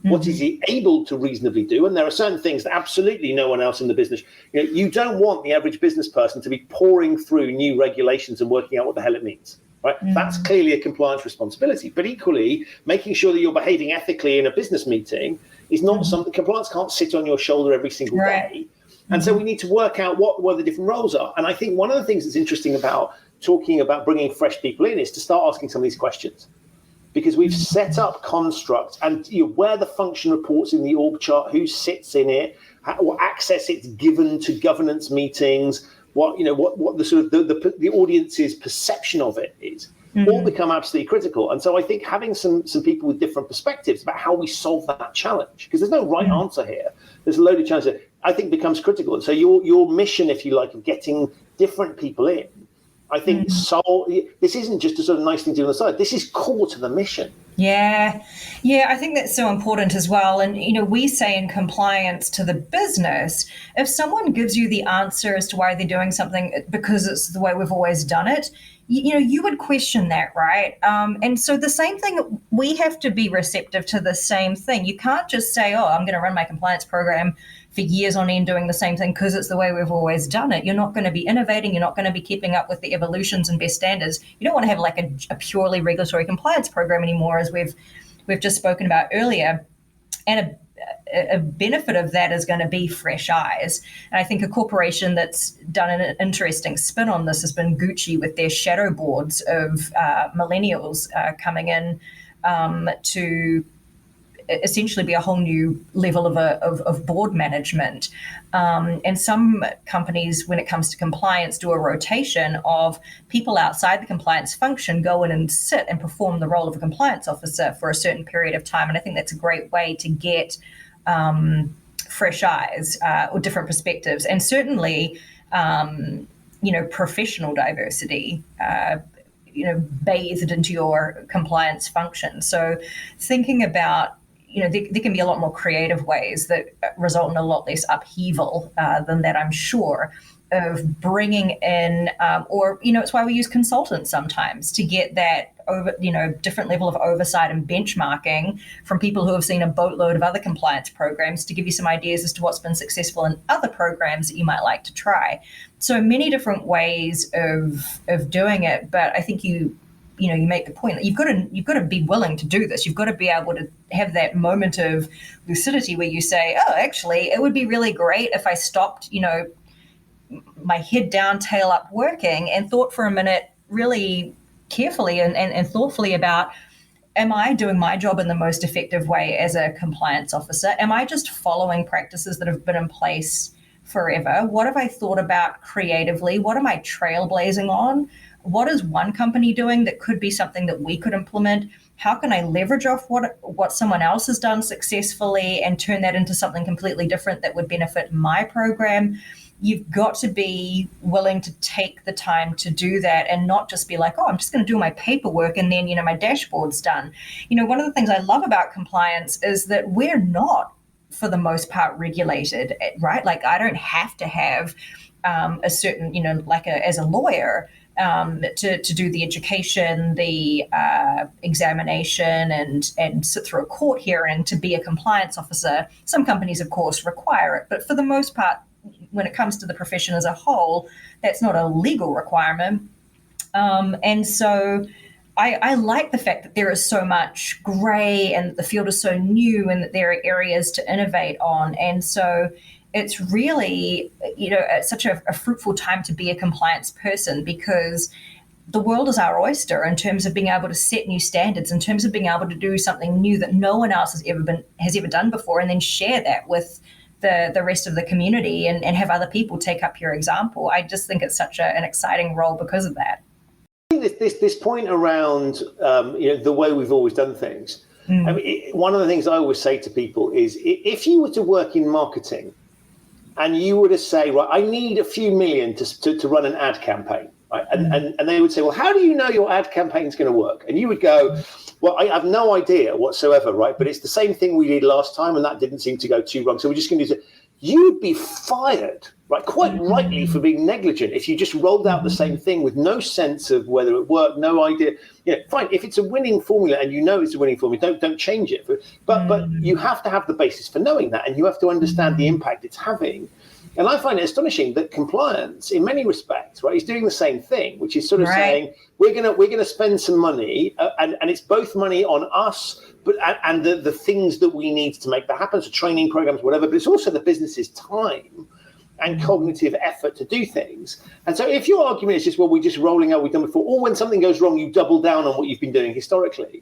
What is he able to reasonably do? And there are certain things that absolutely no one else in the business, you don't want the average business person to be pouring through new regulations and working out what the hell it means, right? That's clearly a compliance responsibility. But equally, making sure that you're behaving ethically in a business meeting is not something, compliance can't sit on your shoulder every single day. And so we need to work out what the different roles are. And I think one of the things that's interesting about talking about bringing fresh people in is to start asking some of these questions. Because we've set up constructs and where the function reports in the org chart, who sits in it, what access it's given to governance meetings, what the sort of the audience's perception of it is, all become absolutely critical. And so I think having some people with different perspectives about how we solve that challenge, because there's no right answer here. There's a load of challenges, I think becomes critical. And so your mission, if you like, of getting different people in, I think this isn't just a sort of nice thing to do on the side. This is core to the mission. Yeah, I think that's so important as well. And, we say in compliance to the business, if someone gives you the answer as to why they're doing something because it's the way we've always done it, you would question that, right? And so the same thing, we have to be receptive to the same thing. You can't just say, I'm going to run my compliance program for years on end doing the same thing because it's the way we've always done it. You're not going to be innovating. You're not going to be keeping up with the evolutions and best standards. You don't want to have like a purely regulatory compliance program anymore, as we've just spoken about earlier. And a benefit of that is going to be fresh eyes. And I think a corporation that's done an interesting spin on this has been Gucci, with their shadow boards of millennials coming in to essentially be a whole new level of board management. And some companies, when it comes to compliance, do a rotation of people outside the compliance function go in and sit and perform the role of a compliance officer for a certain period of time. And I think that's a great way to get fresh eyes or different perspectives. And certainly, professional diversity, bathed into your compliance function. So thinking about, there can be a lot more creative ways that result in a lot less upheaval than that, I'm sure. of bringing in, or, it's why we use consultants sometimes to get that different level of oversight and benchmarking from people who have seen a boatload of other compliance programs to give you some ideas as to what's been successful in other programs that you might like to try. So many different ways of doing it, but I think you make the point that you've got to be willing to do this. You've got to be able to have that moment of lucidity where you say, oh, actually, it would be really great if I stopped, my head down, tail up working and thought for a minute really carefully and thoughtfully about, am I doing my job in the most effective way as a compliance officer? Am I just following practices that have been in place forever? What have I thought about creatively? What am I trailblazing on? What is one company doing that could be something that we could implement? How can I leverage off what someone else has done successfully and turn that into something completely different that would benefit my program? You've got to be willing to take the time to do that and not just be like, oh, I'm just going to do my paperwork and then, my dashboard's done. one of the things I love about compliance is that we're not, for the most part, regulated, right? Like I don't have to have a certain, as a lawyer, to do the education, the examination, and sit through a court hearing to be a compliance officer. Some companies, of course, require it, but for the most part, when it comes to the profession as a whole, that's not a legal requirement. And so I like the fact that there is so much gray and the field is so new and that there are areas to innovate on. And so it's really, such a fruitful time to be a compliance person, because the world is our oyster in terms of being able to set new standards, in terms of being able to do something new that no one else has ever done before, and then share that with the rest of the community and have other people take up your example. I just think it's such an exciting role because of that. I think this point around the way we've always done things. I mean, one of the things I always say to people is, if you were to work in marketing and you were to say, right, I need a few million to run an ad campaign, right? And they would say, well, how do you know your ad campaign is going to work? And you would go, well, I have no idea whatsoever, right? But it's the same thing we did last time, and that didn't seem to go too wrong. So we're just going to do it. You'd be fired, right? Quite rightly, for being negligent if you just rolled out the same thing with no sense of whether it worked, no idea. Fine. If it's a winning formula and it's a winning formula, don't change it. But you have to have the basis for knowing that, and you have to understand the impact it's having. And I find it astonishing that compliance, in many respects, right, is doing the same thing, which is sort of saying we're gonna spend some money, and it's both money on us, but and the things that we need to make that happen, so training programs, whatever. But it's also the business's time and cognitive effort to do things. And so, if your argument is just, well, we're just rolling out what we've done before, or when something goes wrong, you double down on what you've been doing historically.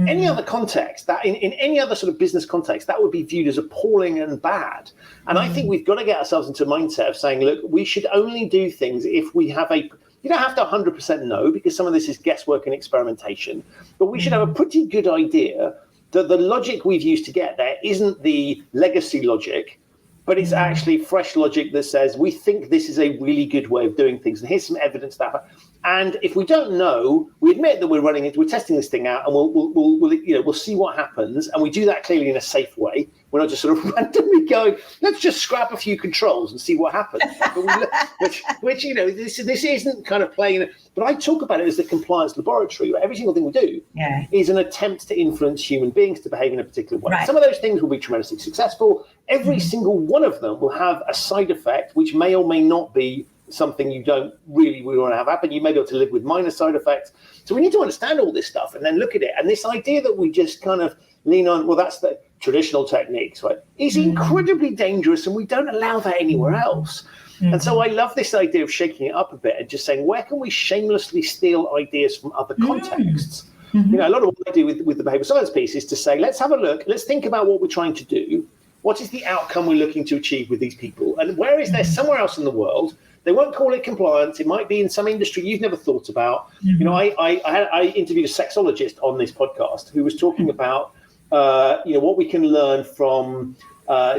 Any other context, that in any other sort of business context, that would be viewed as appalling and bad. And I think we've got to get ourselves into a mindset of saying, look, we should only do things if we have you don't have to 100% know, because some of this is guesswork and experimentation, but we should have a pretty good idea that the logic we've used to get there isn't the legacy logic, but it's actually fresh logic that says, we think this is a really good way of doing things, and here's some evidence that. And if we don't know, we admit that we're testing this thing out, and we'll see what happens, and we do that clearly in a safe way. We're not just sort of randomly going, let's just scrap a few controls and see what happens. Which this isn't kind of playing. But I talk about it as the compliance laboratory, where every single thing we do is an attempt to influence human beings to behave in a particular way. Right. Some of those things will be tremendously successful. Every single one of them will have a side effect, which may or may not be something you don't really want to have happen. You may be able to live with minor side effects. So we need to understand all this stuff and then look at it. And this idea that we just kind of lean on, well, that's the traditional techniques, right, is incredibly dangerous, and we don't allow that anywhere else. And so I love this idea of shaking it up a bit and just saying, where can we shamelessly steal ideas from other contexts? A lot of what I do with the behavioral science piece is to say, let's have a look, let's think about what we're trying to do. What is the outcome we're looking to achieve with these people? And where is there somewhere else in the world? They won't call it compliance. It might be in some industry you've never thought about. I interviewed a sexologist on this podcast who was talking about, what we can learn from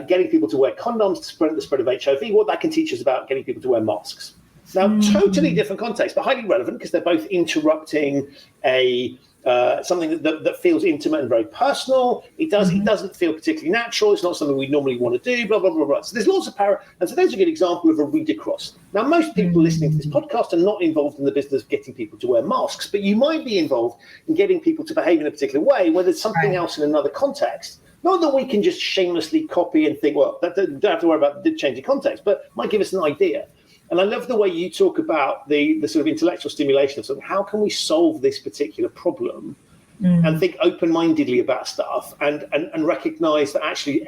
getting people to wear condoms to prevent the spread of HIV, what that can teach us about getting people to wear masks. Now, totally different context, but highly relevant, because they're both interrupting a something that feels intimate and very personal. It doesn't feel particularly natural. It's not something we normally want to do, blah, blah, blah, blah. So there's lots of power. And so there's a good example of a read across. Now, most people listening to this podcast are not involved in the business of getting people to wear masks, but you might be involved in getting people to behave in a particular way where there's something else in another context. Not that we can just shamelessly copy and think, well, don't have to worry about the changing context, but might give us an idea. And I love the way you talk about the sort of intellectual stimulation of something. How can we solve this particular problem and think open-mindedly about stuff and recognize that actually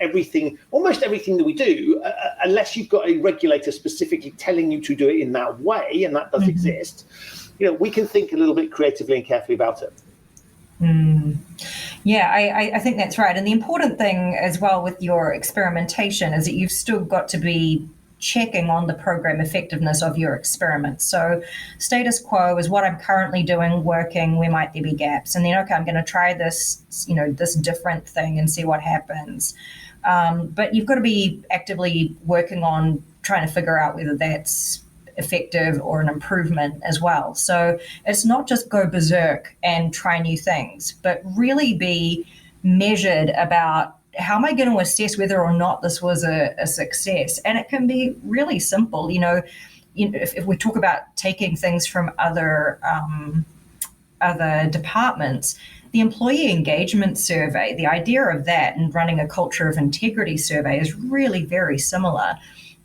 almost everything that we do, unless you've got a regulator specifically telling you to do it in that way, and that does exist, we can think a little bit creatively and carefully about it. Yeah, I think that's right. And the important thing as well with your experimentation is that you've still got to be checking on the program effectiveness of your experiment. So status quo is what I'm currently doing, working, where might there be gaps? And then, okay, I'm going to try this, this different thing and see what happens. But you've got to be actively working on trying to figure out whether that's effective or an improvement as well. So it's not just go berserk and try new things, but really be measured about how am I going to assess whether or not this was a success? And it can be really simple. If we talk about taking things from other departments, the employee engagement survey, the idea of that and running a culture of integrity survey is really very similar.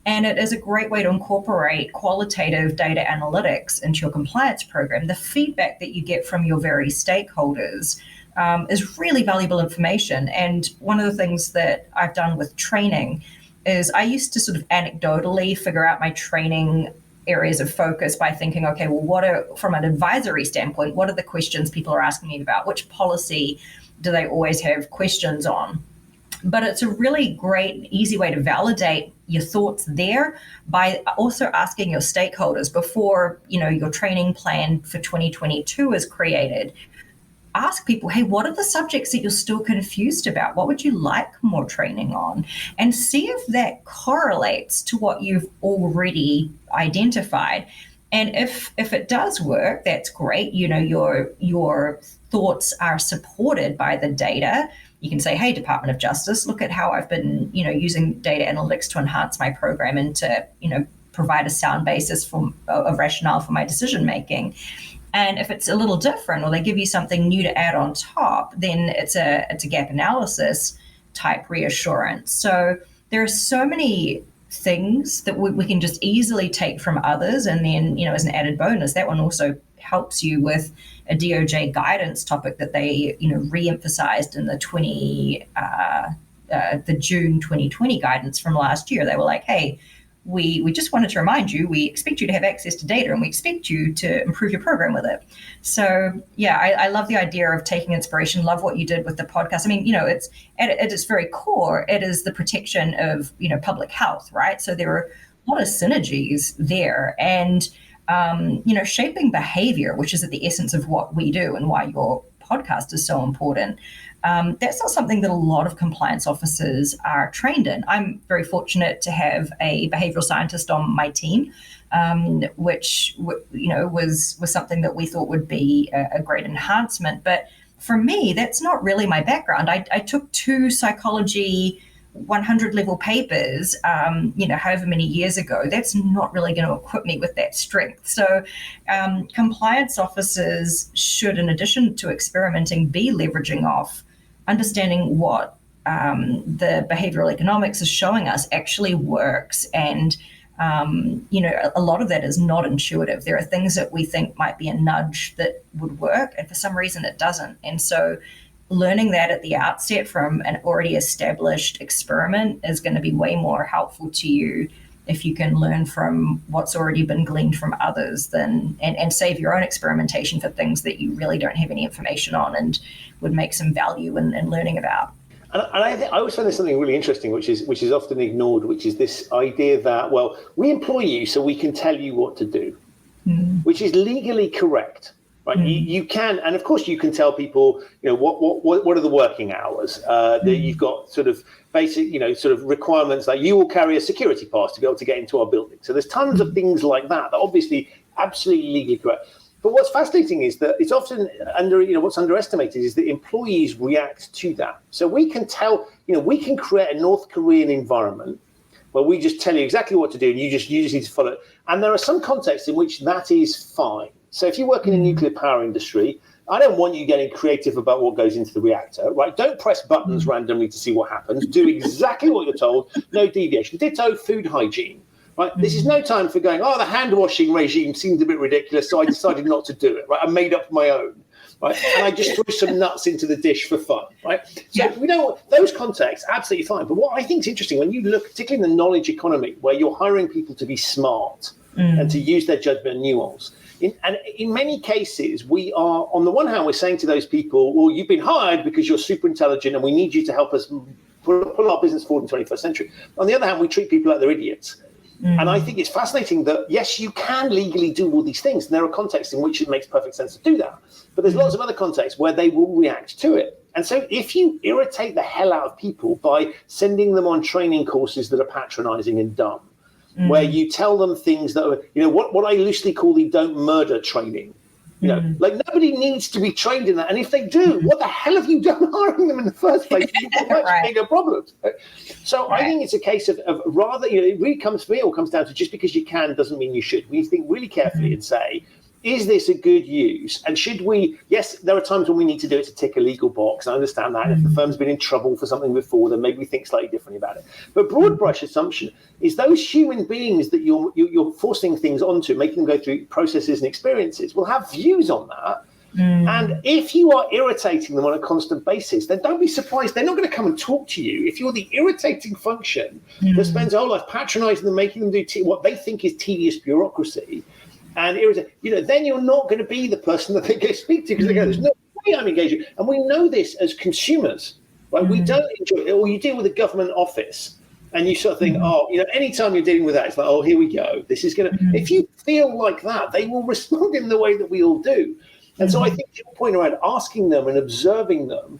And it is a great way to incorporate qualitative data analytics into your compliance program. The feedback that you get from your very stakeholders is really valuable information. And one of the things that I've done with training is I used to sort of anecdotally figure out my training areas of focus by thinking, okay, well, from an advisory standpoint, what are the questions people are asking me about? Which policy do they always have questions on? But it's a really great, easy way to validate your thoughts there by also asking your stakeholders before, your training plan for 2022 is created. Ask people, hey, what are the subjects that you're still confused about? What would you like more training on? And see if that correlates to what you've already identified. And if it does work, that's great. Your thoughts are supported by the data. You can say, hey, Department of Justice, look at how I've been, using data analytics to enhance my program and to, provide a sound basis of rationale for my decision making. And if it's a little different, or they give you something new to add on top, then it's a gap analysis type reassurance. So there are so many things that we can just easily take from others. And then, as an added bonus, that one also helps you with a DOJ guidance topic that they, re-emphasized in the June 2020 guidance from last year. They were like, hey, we just wanted to remind you, we expect you to have access to data and we expect you to improve your program with it. So yeah, I love the idea of taking inspiration, love what you did with the podcast. I mean, it's at its very core, it is the protection of, public health, right? So there are a lot of synergies there and, shaping behavior, which is at the essence of what we do and why your podcast is so important. That's not something that a lot of compliance officers are trained in. I'm very fortunate to have a behavioral scientist on my team, which was something that we thought would be a great enhancement. But for me, that's not really my background. I took 2 psychology 100 level papers, however many years ago. That's not really going to equip me with that strength. So compliance officers should, in addition to experimenting, be leveraging off understanding what the behavioral economics is showing us actually works. And, a lot of that is not intuitive. There are things that we think might be a nudge that would work, and for some reason it doesn't. And so learning that at the outset from an already established experiment is going to be way more helpful to you if you can learn from what's already been gleaned from others and save your own experimentation for things that you really don't have any information on and would make some value in learning about. And I always find there's something really interesting, which is often ignored, which is this idea that, well, we employ you so we can tell you what to do, which is legally correct. Right, you can, and of course you can tell people, what are the working hours? That you've got sort of basic, sort of requirements like you will carry a security pass to be able to get into our building. So there's tons of things like that obviously absolutely legally correct. But what's fascinating is that it's often what's underestimated is that employees react to that. So we can tell, we can create a North Korean environment where we just tell you exactly what to do and you just need to follow it. And there are some contexts in which that is fine. So if you work in the nuclear power industry, I don't want you getting creative about what goes into the reactor, right? Don't press buttons randomly to see what happens. Do exactly what you're told, no deviation. Ditto food hygiene. Right? This is no time for going, the hand washing regime seemed a bit ridiculous, so I decided not to do it. Right? I made up my own. Right? And I just threw some nuts into the dish for fun. Right? So we know those contexts, absolutely fine. But what I think is interesting, when you look, particularly in the knowledge economy, where you're hiring people to be smart and to use their judgment and nuance, in many cases, we are, on the one hand, we're saying to those people, well, you've been hired because you're super intelligent and we need you to help us pull our business forward in the 21st century. On the other hand, we treat people like they're idiots. And I think it's fascinating that, yes, you can legally do all these things. And there are contexts in which it makes perfect sense to do that. But there's lots of other contexts where they will react to it. And so if you irritate the hell out of people by sending them on training courses that are patronizing and dumb, where you tell them things that are, what I loosely call the don't murder training. Like nobody needs to be trained in that. And if they do, what the hell have you done hiring them in the first place? You've got much bigger problems. So I think it's a case of rather, it really comes down to just because you can doesn't mean you should. We need to think really carefully and say, is this a good use? And should we, yes, there are times when we need to do it to tick a legal box. I understand that. If the firm's been in trouble for something before, then maybe we think slightly differently about it. But broad brush assumption is those human beings that you're forcing things onto, making them go through processes and experiences, will have views on that. And if you are irritating them on a constant basis, then don't be surprised. They're not going to come and talk to you. If you're the irritating function that spends their whole life patronizing them, making them do what they think is tedious bureaucracy, and then you're not going to be the person that they go speak to because they go, there's no way I'm engaging. And we know this as consumers, right? We don't enjoy it. Or you deal with a government office and you sort of think, anytime you're dealing with that, it's like, here we go. This is going to, if you feel like that, they will respond in the way that we all do. And so I think your point around asking them and observing them,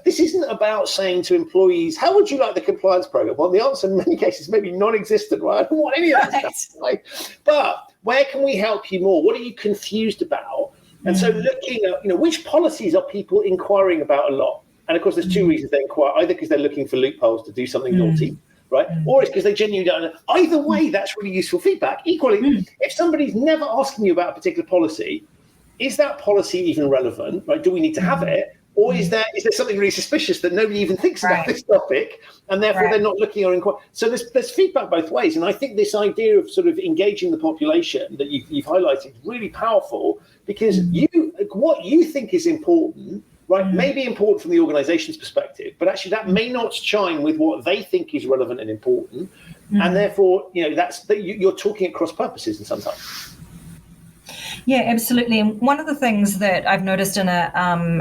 this isn't about saying to employees, how would you like the compliance program? Well, the answer in many cases may be non-existent, right? I don't want any of that stuff, right? But where can we help you more? What are you confused about? And so looking at, which policies are people inquiring about a lot? And of course, there's two reasons they inquire, either because they're looking for loopholes to do something naughty, right? Or it's because they genuinely don't know. Either way, that's really useful feedback. Equally, if somebody's never asking you about a particular policy, is that policy even relevant, right? Do we need to have it? Or is there something really suspicious that nobody even thinks about this topic, and therefore they're not looking or inquiring? So there's feedback both ways, and I think this idea of sort of engaging the population that you've highlighted is really powerful because what you think is important, right, may be important from the organisation's perspective, but actually that may not chime with what they think is relevant and important, and therefore you're talking at cross purposes in some time. Yeah, absolutely. And one of the things that I've noticed in a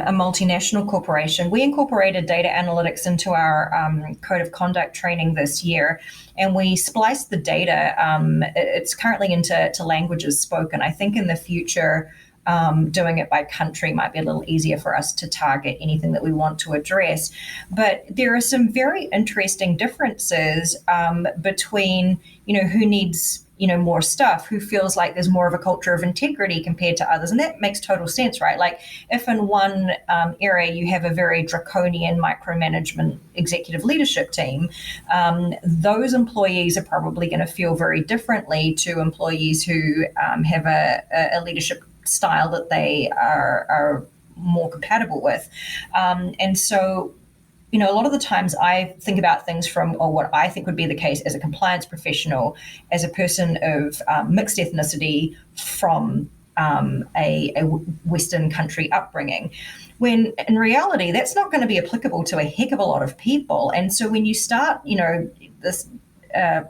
multinational corporation, we incorporated data analytics into our code of conduct training this year, and we spliced the data. It's currently into languages spoken. I think in the future, doing it by country might be a little easier for us to target anything that we want to address. But there are some very interesting differences between, who needs more stuff, who feels like there's more of a culture of integrity compared to others. And that makes total sense, right? Like if in one area you have a very draconian micromanagement executive leadership team, those employees are probably going to feel very differently to employees who have a leadership style that they are more compatible with. And so a lot of the times I think about things from, or what I think would be the case as a compliance professional, as a person of mixed ethnicity from a Western country upbringing, when in reality, that's not going to be applicable to a heck of a lot of people. And so when you start, this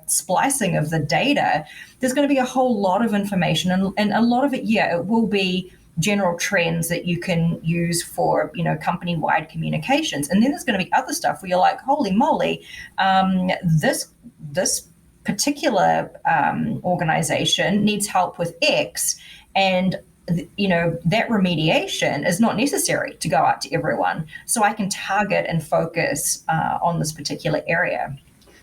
splicing of the data, there's going to be a whole lot of information, and a lot of it, it will be general trends that you can use for, company-wide communications. And then there's going to be other stuff where you're like, holy moly, this particular organization needs help with X, and that remediation is not necessary to go out to everyone. So I can target and focus on this particular area.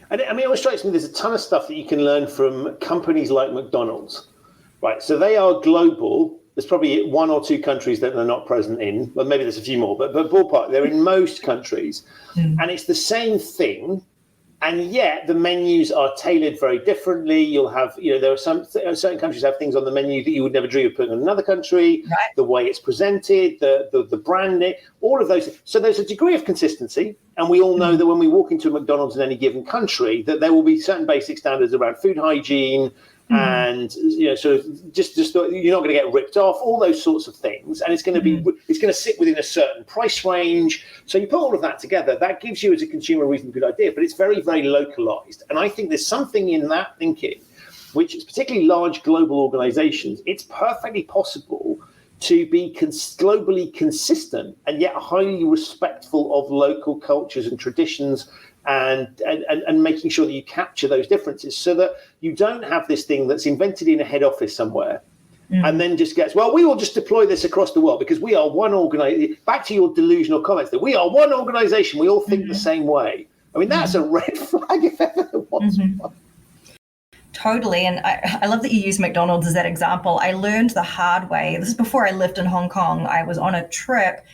And it always strikes me there's a ton of stuff that you can learn from companies like McDonald's, right? So they are global, there's probably one or two countries that they're not present in. Well, maybe there's a few more, but ballpark, they're in most countries. And it's the same thing. And yet the menus are tailored very differently. You'll have, there are certain countries have things on the menu that you would never dream of putting in another country. Right. The way it's presented, the branding, all of those. So there's a degree of consistency. And we all know that when we walk into a McDonald's in any given country, that there will be certain basic standards around food hygiene, and sort of just you're not going to get ripped off, all those sorts of things, and it's going to sit within a certain price range. So you put all of that together, that gives you as a consumer a reasonably good idea, but it's very, very localized. And I think there's something in that thinking, which is particularly large global organizations, it's perfectly possible to be globally consistent and yet highly respectful of local cultures and traditions, and making sure that you capture those differences so that you don't have this thing that's invented in a head office somewhere and then just gets, well, we will just deploy this across the world because we are one organization. Back to your delusional comments that we are one organization, we all think the same way. I mean, that's a red flag if ever there was one. Totally. And I love that you use McDonald's as that example. I learned the hard way. This is before I lived in Hong Kong. I was on a trip,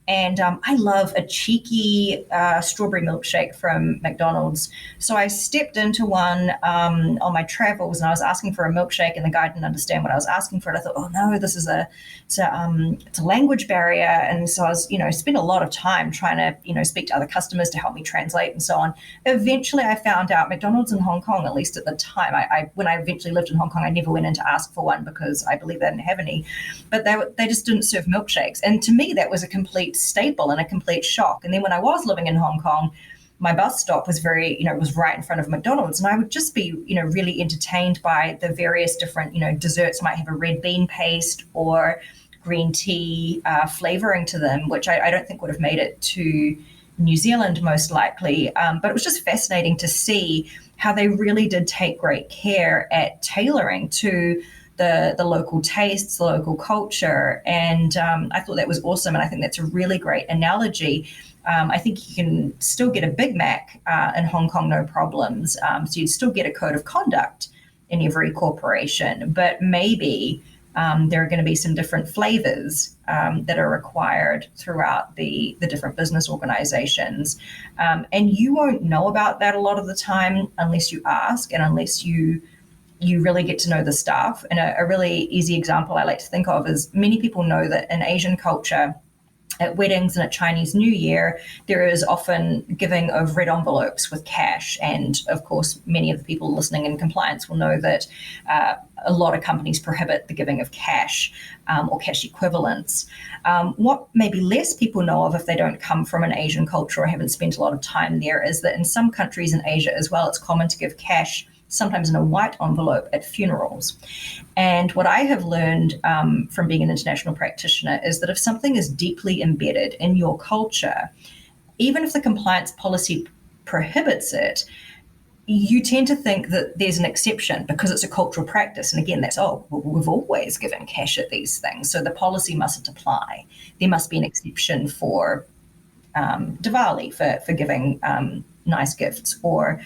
and I love a cheeky strawberry milkshake from McDonald's. So I stepped into one on my travels, and I was asking for a milkshake, and the guy didn't understand what I was asking for. And I thought, oh no, this is it's a language barrier. And so I was, spent a lot of time trying to, speak to other customers to help me translate and so on. Eventually, I found out McDonald's in Hong Kong, at least at the time, when I eventually lived in Hong Kong, I never went in to ask for one because I believe they didn't have any, but they just didn't serve milkshakes. And to me, that was a complete staple and a complete shock. And then when I was living in Hong Kong, my bus stop was was right in front of McDonald's, and I would just be, really entertained by the various different, desserts might have a red bean paste or green tea flavoring to them, which I don't think would have made it to New Zealand most likely. But it was just fascinating to see how they really did take great care at tailoring to the local tastes, the local culture. And I thought that was awesome. And I think that's a really great analogy. I think you can still get a Big Mac in Hong Kong, no problems. So you'd still get a code of conduct in every corporation, but maybe there are going to be some different flavors that are required throughout the different business organizations. And you won't know about that a lot of the time unless you ask and unless you really get to know the staff. And a really easy example I like to think of is many people know that in Asian culture, at weddings and at Chinese New Year, there is often giving of red envelopes with cash. And of course, many of the people listening in compliance will know that a lot of companies prohibit the giving of cash or cash equivalents. What maybe less people know of if they don't come from an Asian culture or haven't spent a lot of time there is that in some countries in Asia as well, it's common to give cash sometimes in a white envelope at funerals. And what I have learned from being an international practitioner is that if something is deeply embedded in your culture, even if the compliance policy prohibits it, you tend to think that there's an exception because it's a cultural practice. And again, that's, we've always given cash at these things, so the policy mustn't apply. There must be an exception for Diwali, for giving nice gifts, or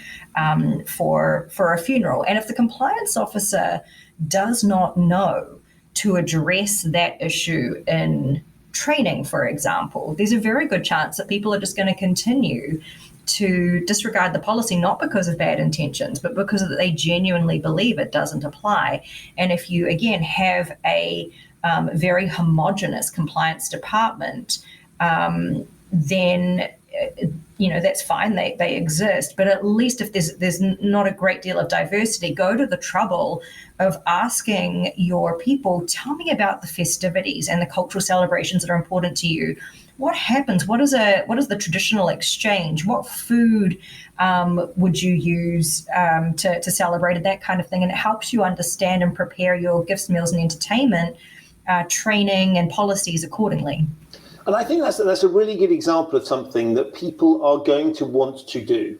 for a funeral. And if the compliance officer does not know to address that issue in training, for example, there's a very good chance that people are just going to continue to disregard the policy, not because of bad intentions, but because they genuinely believe it doesn't apply. And if you, again, have a very homogenous compliance department, then that's fine, they exist. But at least if there's not a great deal of diversity, go to the trouble of asking your people, tell me about the festivities and the cultural celebrations that are important to you. What happens? What is the traditional exchange? What food would you use to celebrate it, that kind of thing? And it helps you understand and prepare your gifts, meals, and entertainment training and policies accordingly. And I think that's a really good example of something that people are going to want to do,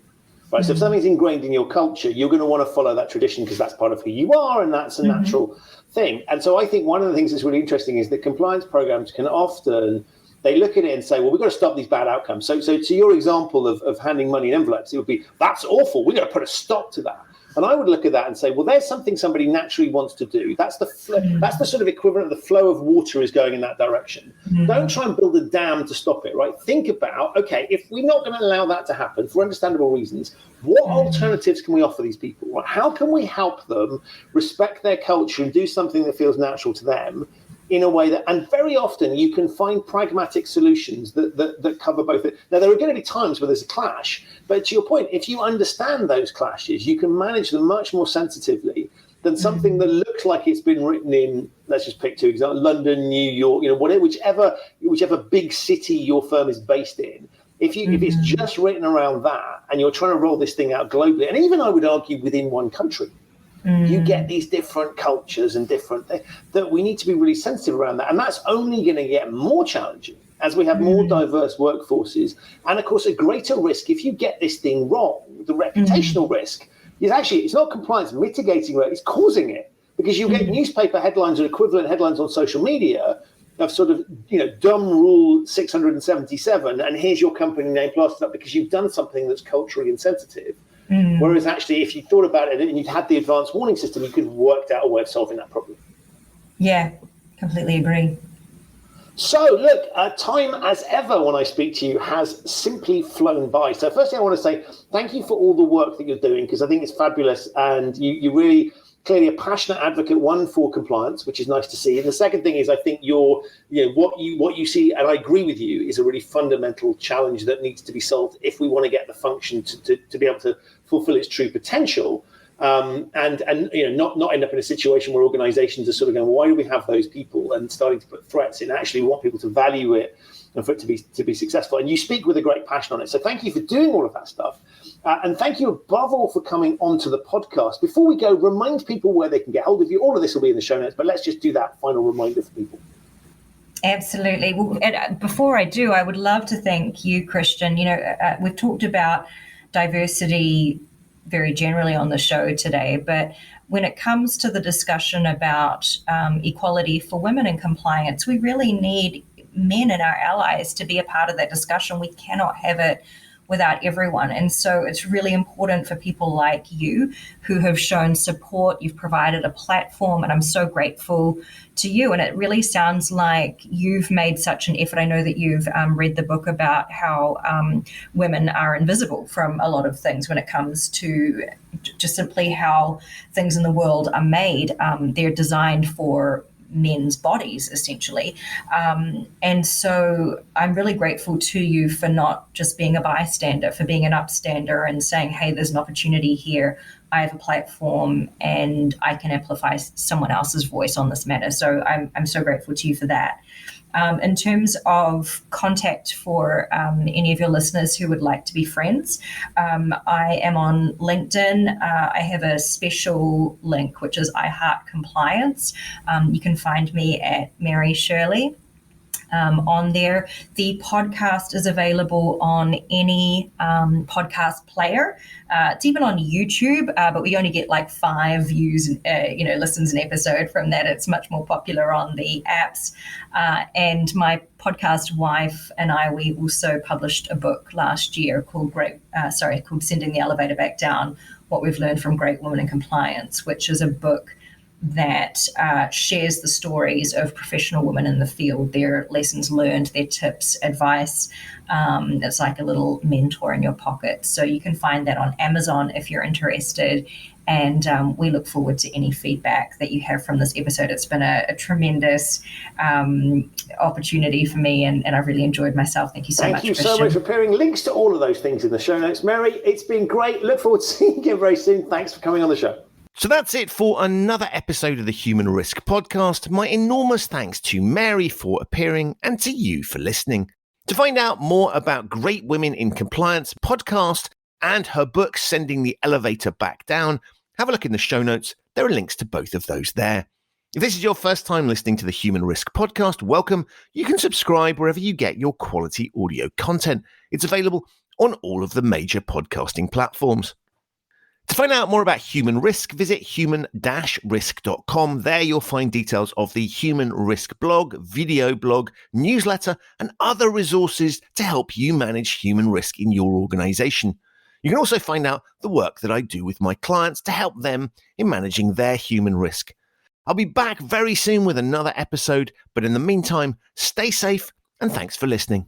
right? Mm-hmm. So if something's ingrained in your culture, you're going to want to follow that tradition because that's part of who you are, and that's a natural thing. And so I think one of the things that's really interesting is that compliance programs can often, they look at it and say, well, we've got to stop these bad outcomes. So to your example of handing money in envelopes, it would be, that's awful. We've got to put a stop to that. And I would look at that and say, well, there's something somebody naturally wants to do. That's the sort of equivalent of the flow of water is going in that direction. Don't try and build a dam to stop it, right? Think about, okay, if we're not going to allow that to happen for understandable reasons, what alternatives can we offer these people? Right? How can we help them respect their culture and do something that feels natural to them in a way that, and very often you can find pragmatic solutions that cover both. Now, there are going to be times where there's a clash, but to your point, if you understand those clashes, you can manage them much more sensitively than something that looks like it's been written in, let's just pick two examples, London, New York, whatever, whichever big city your firm is based in. If it's just written around that and you're trying to roll this thing out globally, and even I would argue within one country, you get these different cultures and different things that we need to be really sensitive around that. And that's only going to get more challenging as we have more diverse workforces. And of course, a greater risk if you get this thing wrong, the reputational risk is actually, it's not compliance mitigating risk, it's causing it. Because you get newspaper headlines or equivalent headlines on social media of sort of, dumb rule 677, and here's your company name plastered up because you've done something that's culturally insensitive. Whereas actually, if you thought about it and you'd had the advanced warning system, you could have worked out a way of solving that problem. Yeah, completely agree. So look, time as ever when I speak to you has simply flown by. So firstly, I want to say thank you for all the work that you're doing, because I think it's fabulous, and you really clearly a passionate advocate, one, for compliance, which is nice to see. And the second thing is, I think what you see, and I agree with you, is a really fundamental challenge that needs to be solved if we want to get the function to be able to fulfill its true potential. And not end up in a situation where organizations are sort of going, why do we have those people, and starting to put threats in. Actually, we want people to value it and for it to be successful. And you speak with a great passion on it. So thank you for doing all of that stuff. And thank you above all for coming onto the podcast. Before we go, remind people where they can get hold of you. All of this will be in the show notes, but let's just do that final reminder for people. Absolutely. Well, before I do, I would love to thank you, Christian. We've talked about diversity very generally on the show today, but when it comes to the discussion about equality for women in compliance, we really need men and our allies to be a part of that discussion. We cannot have it without everyone. And so it's really important for people like you who have shown support. You've provided a platform, and I'm so grateful to you. And it really sounds like you've made such an effort. I know that you've read the book about how women are invisible from a lot of things when it comes to just simply how things in the world are made. They're designed for men's bodies, essentially. And so I'm really grateful to you for not just being a bystander, for being an upstander and saying, hey, there's an opportunity here. I have a platform and I can amplify someone else's voice on this matter. So I'm so grateful to you for that. In terms of contact for any of your listeners who would like to be friends, I am on LinkedIn. I have a special link, which is I Heart Compliance. You can find me at Mary Shirley. On there. The podcast is available on any podcast player. It's even on YouTube, but we only get like 5 views, listens an episode from that. It's much more popular on the apps. And my podcast wife and I, we also published a book last year called Sending the Elevator Back Down, What We've Learned from Great Women in Compliance, which is a book that shares the stories of professional women in the field, their lessons learned, their tips, advice. It's like a little mentor in your pocket. So you can find that on Amazon if you're interested. And we look forward to any feedback that you have from this episode. It's been a tremendous opportunity for me, and I've really enjoyed myself. Thank you so much, Thank you Christian. so much for pairing links to all of those things in the show notes. Mary, it's been great. Look forward to seeing you again very soon. Thanks for coming on the show. So that's it for another episode of the Human Risk Podcast. My enormous thanks to Mary for appearing and to you for listening. To find out more about Great Women in Compliance podcast and her book, Sending the Elevator Back Down, have a look in the show notes. There are links to both of those there. If this is your first time listening to the Human Risk Podcast, welcome. You can subscribe wherever you get your quality audio content. It's available on all of the major podcasting platforms. To find out more about Human Risk, visit human-risk.com. There you'll find details of the Human Risk blog, video blog, newsletter, and other resources to help you manage human risk in your organization. You can also find out the work that I do with my clients to help them in managing their human risk. I'll be back very soon with another episode, but in the meantime, stay safe and thanks for listening.